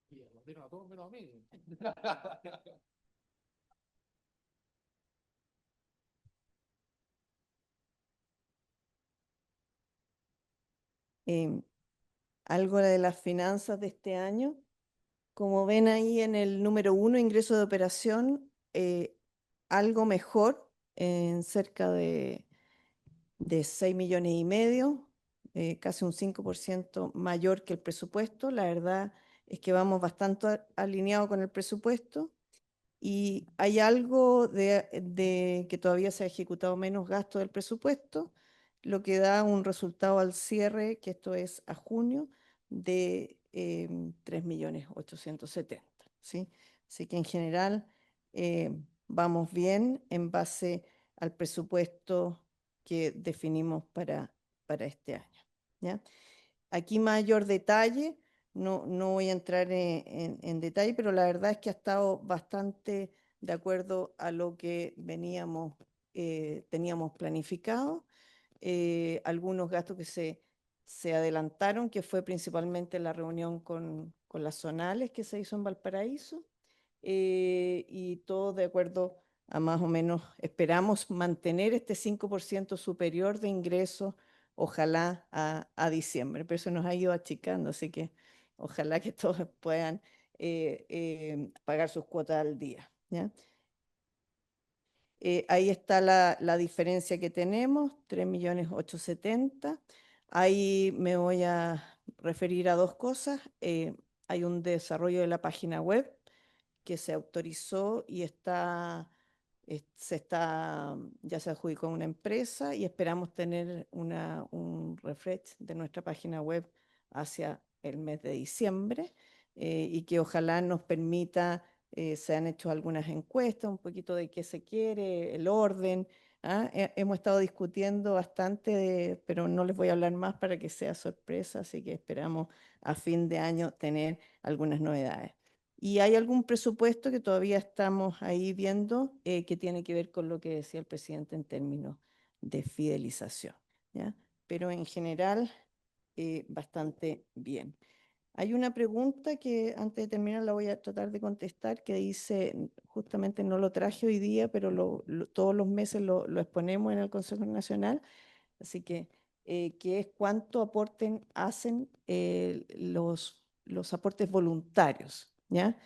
Y nos dieron a todos menos a mí. Algo de las finanzas de este año. Como ven ahí en el número 1, ingreso de operación, algo mejor, en cerca de 6,5 millones, casi un 5% mayor que el presupuesto. La verdad es que vamos bastante alineados con el presupuesto. Y hay algo de que todavía se ha ejecutado menos gasto del presupuesto, lo que da un resultado al cierre, que esto es a junio, de 3,870,000, ¿sí? Así que en general vamos bien en base al presupuesto que definimos para este año, ¿ya? Aquí mayor detalle. No voy a entrar en detalle, pero la verdad es que ha estado bastante de acuerdo a lo que teníamos planificado. Algunos gastos que se adelantaron, que fue principalmente la reunión con las zonales que se hizo en Valparaíso, y todo de acuerdo a más o menos, esperamos mantener este 5% superior de ingresos, ojalá a diciembre, pero eso nos ha ido achicando, así que ojalá que todos puedan pagar sus cuotas al día, ¿ya? Ahí está la diferencia que tenemos, 3.870.000. Ahí me voy a referir a dos cosas. Hay un desarrollo de la página web que se autorizó y ya se adjudicó a una empresa y esperamos tener un refresh de nuestra página web hacia el mes de diciembre, y que ojalá nos permita, se han hecho algunas encuestas, un poquito de qué se quiere, el orden. Hemos estado discutiendo bastante, pero no les voy a hablar más para que sea sorpresa, así que esperamos a fin de año tener algunas novedades. Y hay algún presupuesto que todavía estamos ahí viendo, que tiene que ver con lo que decía el presidente en términos de fidelización, ¿ya? Pero en general, bastante bien. Hay una pregunta que antes de terminar la voy a tratar de contestar, que dice, justamente no lo traje hoy día, pero todos los meses lo exponemos en el Consejo Nacional, así que es cuánto hacen los aportes voluntarios, ¿ya?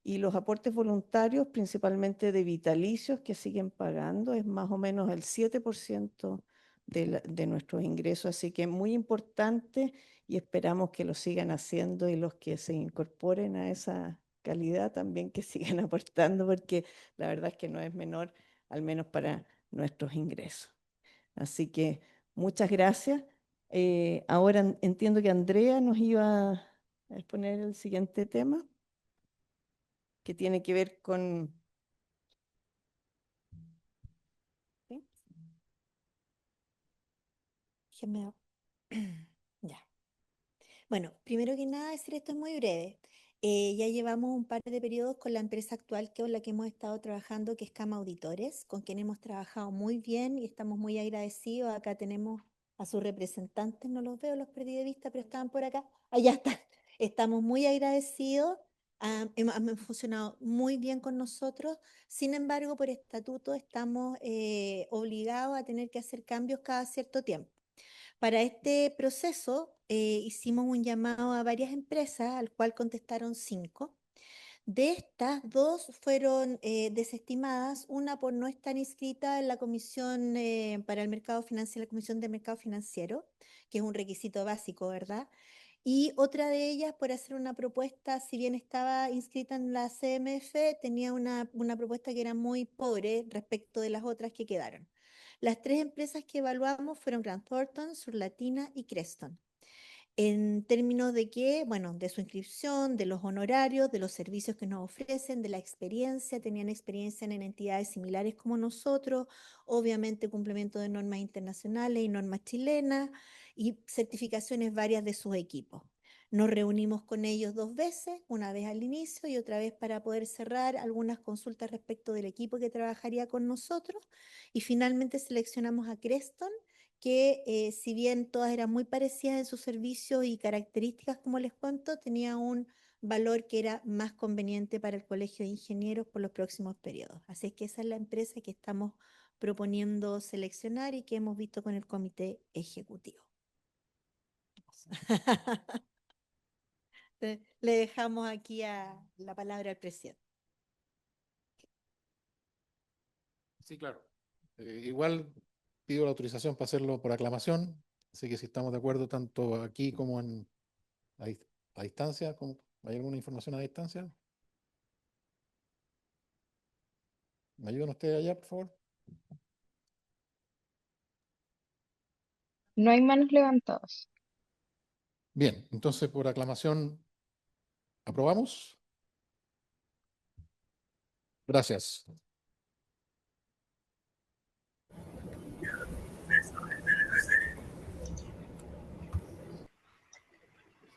Y los aportes voluntarios, principalmente de vitalicios que siguen pagando, es más o menos el 7% de nuestros ingresos, así que es muy importante y esperamos que lo sigan haciendo y los que se incorporen a esa calidad también que sigan aportando, porque la verdad es que no es menor, al menos para nuestros ingresos. Así que muchas gracias. Ahora entiendo que Andrea nos iba a exponer el siguiente tema, que tiene que ver con... ¿Sí? Déjenme- Ya. Bueno, primero que nada, decir esto es muy breve. Ya llevamos un par de periodos con la empresa actual con la que hemos estado trabajando, que es Cama Auditores, con quien hemos trabajado muy bien y estamos muy agradecidos. Acá tenemos a sus representantes, no los veo, los perdí de vista, pero estaban por acá. Allá están. Estamos muy agradecidos. Han funcionado muy bien con nosotros. Sin embargo, por estatuto estamos obligados a tener que hacer cambios cada cierto tiempo. Para este proceso hicimos un llamado a varias empresas, al cual contestaron 5. De estas, 2 fueron desestimadas, una por no estar inscrita en la Comisión para el Mercado Financiero, la Comisión de Mercado Financiero, que es un requisito básico, ¿verdad? Y otra de ellas por hacer una propuesta, si bien estaba inscrita en la CMF, tenía una propuesta que era muy pobre respecto de las otras que quedaron. Las 3 empresas que evaluamos fueron Grant Thornton, Surlatina y Creston. En términos de qué, bueno, de su inscripción, de los honorarios, de los servicios que nos ofrecen, de la experiencia, tenían experiencia en entidades similares como nosotros, obviamente cumplimiento de normas internacionales y normas chilenas y certificaciones varias de sus equipos. Nos reunimos con ellos 2 veces, una vez al inicio y otra vez para poder cerrar algunas consultas respecto del equipo que trabajaría con nosotros, y finalmente seleccionamos a Creston, que si bien todas eran muy parecidas en sus servicios y características, como les cuento, tenía un valor que era más conveniente para el Colegio de Ingenieros por los próximos periodos. Así es que esa es la empresa que estamos proponiendo seleccionar y que hemos visto con el comité ejecutivo. Le dejamos aquí la palabra al presidente. Sí, claro. Igual pido la autorización para hacerlo por aclamación, así que si estamos de acuerdo tanto aquí como a, dis- a distancia, ¿hay alguna información a distancia? ¿Me ayudan ustedes allá, por favor? No hay manos levantadas. Bien, entonces por aclamación, ¿aprobamos? Gracias.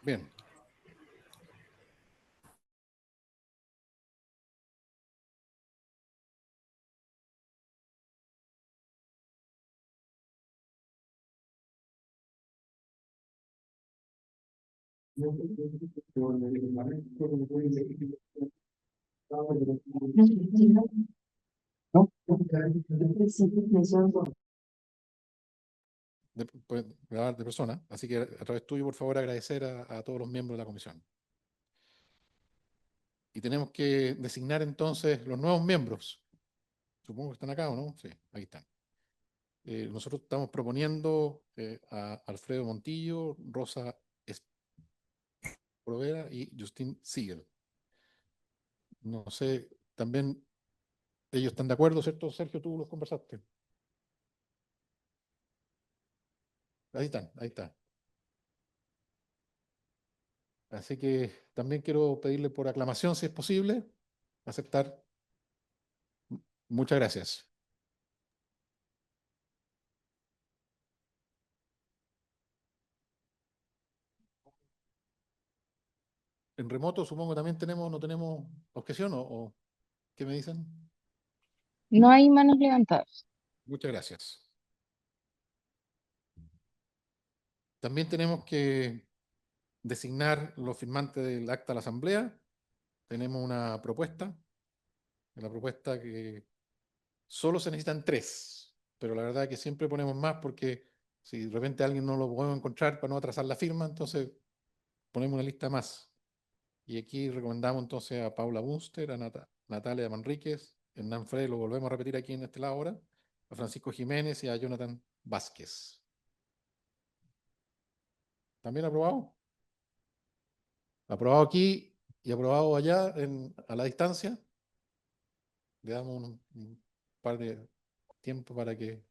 Bien. de persona. Así que a través tuyo, por favor, agradecer a todos los miembros de la comisión. Y tenemos que designar entonces los nuevos miembros. Supongo que están acá, ¿o no? Sí, ahí están. Nosotros estamos proponiendo a Alfredo Montillo, Rosa Provera y Justin Siegel. No sé, también ellos están de acuerdo, ¿cierto, Sergio? Tú los conversaste. Ahí están, ahí está. Así que también quiero pedirle por aclamación, si es posible, aceptar. Muchas gracias. En remoto supongo también no tenemos objeción o ¿qué me dicen? No hay manos levantadas. Muchas gracias. También tenemos que designar los firmantes del acta de la asamblea. Tenemos una propuesta. La propuesta que solo se necesitan 3, pero la verdad es que siempre ponemos más porque si de repente alguien no lo podemos encontrar para no atrasar la firma, entonces ponemos una lista más. Y aquí recomendamos entonces a Paula Bunster, a Natalia Manríquez, Hernán Frey, lo volvemos a repetir aquí en este lado ahora, a Francisco Jiménez y a Jonathan Vázquez. ¿También aprobado? Aprobado aquí y aprobado allá a la distancia. Le damos un par de tiempo para que...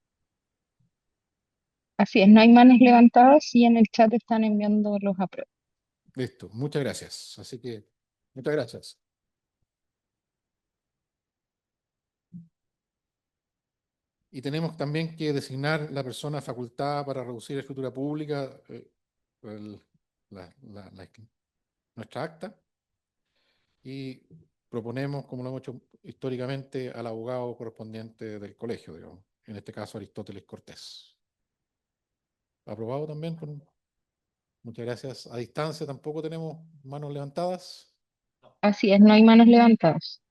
Así es, no hay manos levantadas y en el chat están enviando los apruebos. Listo, muchas gracias. Así que, muchas gracias. Y tenemos también que designar la persona facultada para reducir escritura pública, nuestra acta, y proponemos, como lo hemos hecho históricamente, al abogado correspondiente del colegio, digamos, en este caso Aristóteles Cortés. ¿Aprobado también? Muchas gracias. A distancia tampoco tenemos manos levantadas. Así es, no hay manos levantadas.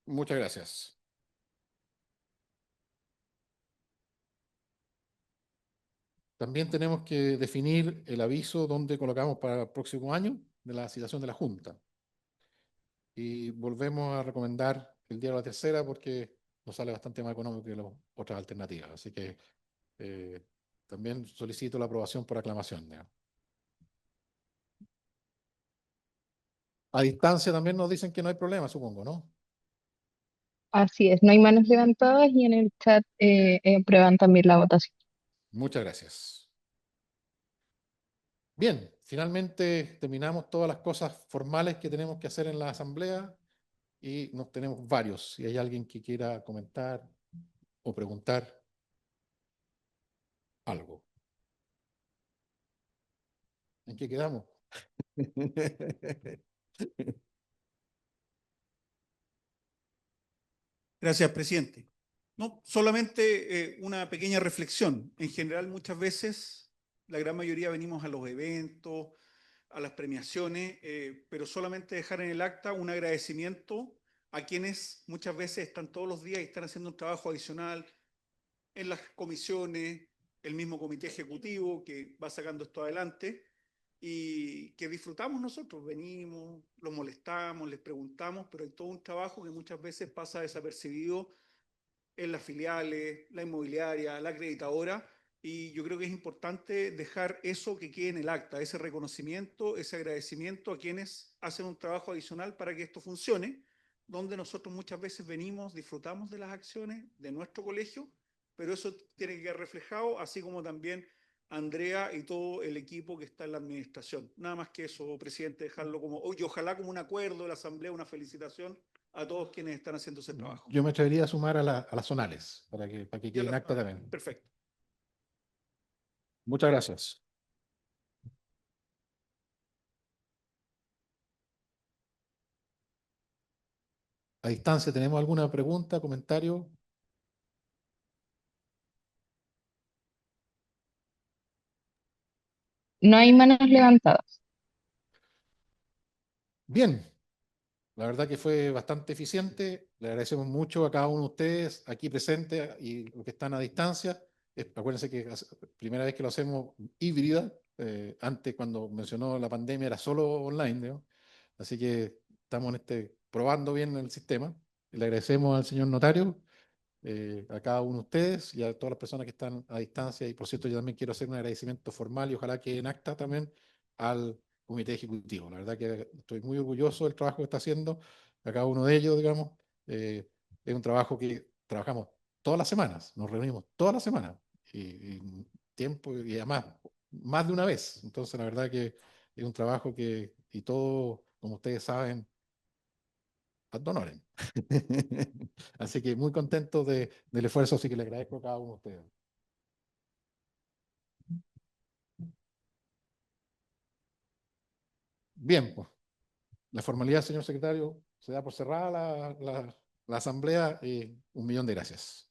Muchas gracias. También tenemos que definir el aviso donde colocamos para el próximo año de la citación de la Junta. Y volvemos a recomendar el diario La Tercera porque nos sale bastante más económico que las otras alternativas. Así que también solicito la aprobación por aclamación, digamos. A distancia también nos dicen que no hay problema, supongo, ¿no? Así es, no hay manos levantadas y en el chat aprueban también la votación. Muchas gracias. Bien, finalmente terminamos todas las cosas formales que tenemos que hacer en la asamblea y nos tenemos varios. Si hay alguien que quiera comentar o preguntar algo. ¿En qué quedamos? Gracias, presidente. No, solamente una pequeña reflexión. En general, muchas veces, la gran mayoría venimos a los eventos, a las premiaciones, pero solamente dejar en el acta un agradecimiento a quienes muchas veces están todos los días y están haciendo un trabajo adicional en las comisiones, el mismo comité ejecutivo que va sacando esto adelante y que disfrutamos nosotros, venimos, los molestamos, les preguntamos, pero hay todo un trabajo que muchas veces pasa desapercibido en las filiales, la inmobiliaria, la acreditadora, y yo creo que es importante dejar eso que quede en el acta, ese reconocimiento, ese agradecimiento a quienes hacen un trabajo adicional para que esto funcione, donde nosotros muchas veces venimos, disfrutamos de las acciones de nuestro colegio, pero eso tiene que quedar reflejado, así como también Andrea y todo el equipo que está en la administración. Nada más que eso, presidente, dejarlo como, y ojalá como un acuerdo de la asamblea, una felicitación a todos quienes están haciendo ese trabajo. Yo me atrevería a sumar a las zonales para que quede en acta Ah, también. perfecto. Muchas gracias. A distancia, ¿tenemos alguna pregunta, comentario? No hay manos levantadas. Bien, la verdad que fue bastante eficiente. Le agradecemos mucho a cada uno de ustedes aquí presentes y los que están a distancia. Acuérdense que es primera vez que lo hacemos híbrida. Antes, cuando mencionó la pandemia, era solo online, ¿no? Así que estamos probando bien el sistema. Le agradecemos al señor notario, a cada uno de ustedes y a todas las personas que están a distancia. Y por cierto, yo también quiero hacer un agradecimiento formal y ojalá que en acta también al comité ejecutivo. La verdad que estoy muy orgulloso del trabajo que está haciendo a cada uno de ellos, digamos. Es un trabajo que trabajamos todas las semanas, nos reunimos todas las semanas y tiempo y además más de una vez. Entonces, la verdad que es un trabajo que, y todo, como ustedes saben, ad honorem. Así que muy contento del esfuerzo, así que le agradezco a cada uno de ustedes. Bien, pues, la formalidad, señor secretario, se da por cerrada la asamblea y 1.000.000 de gracias.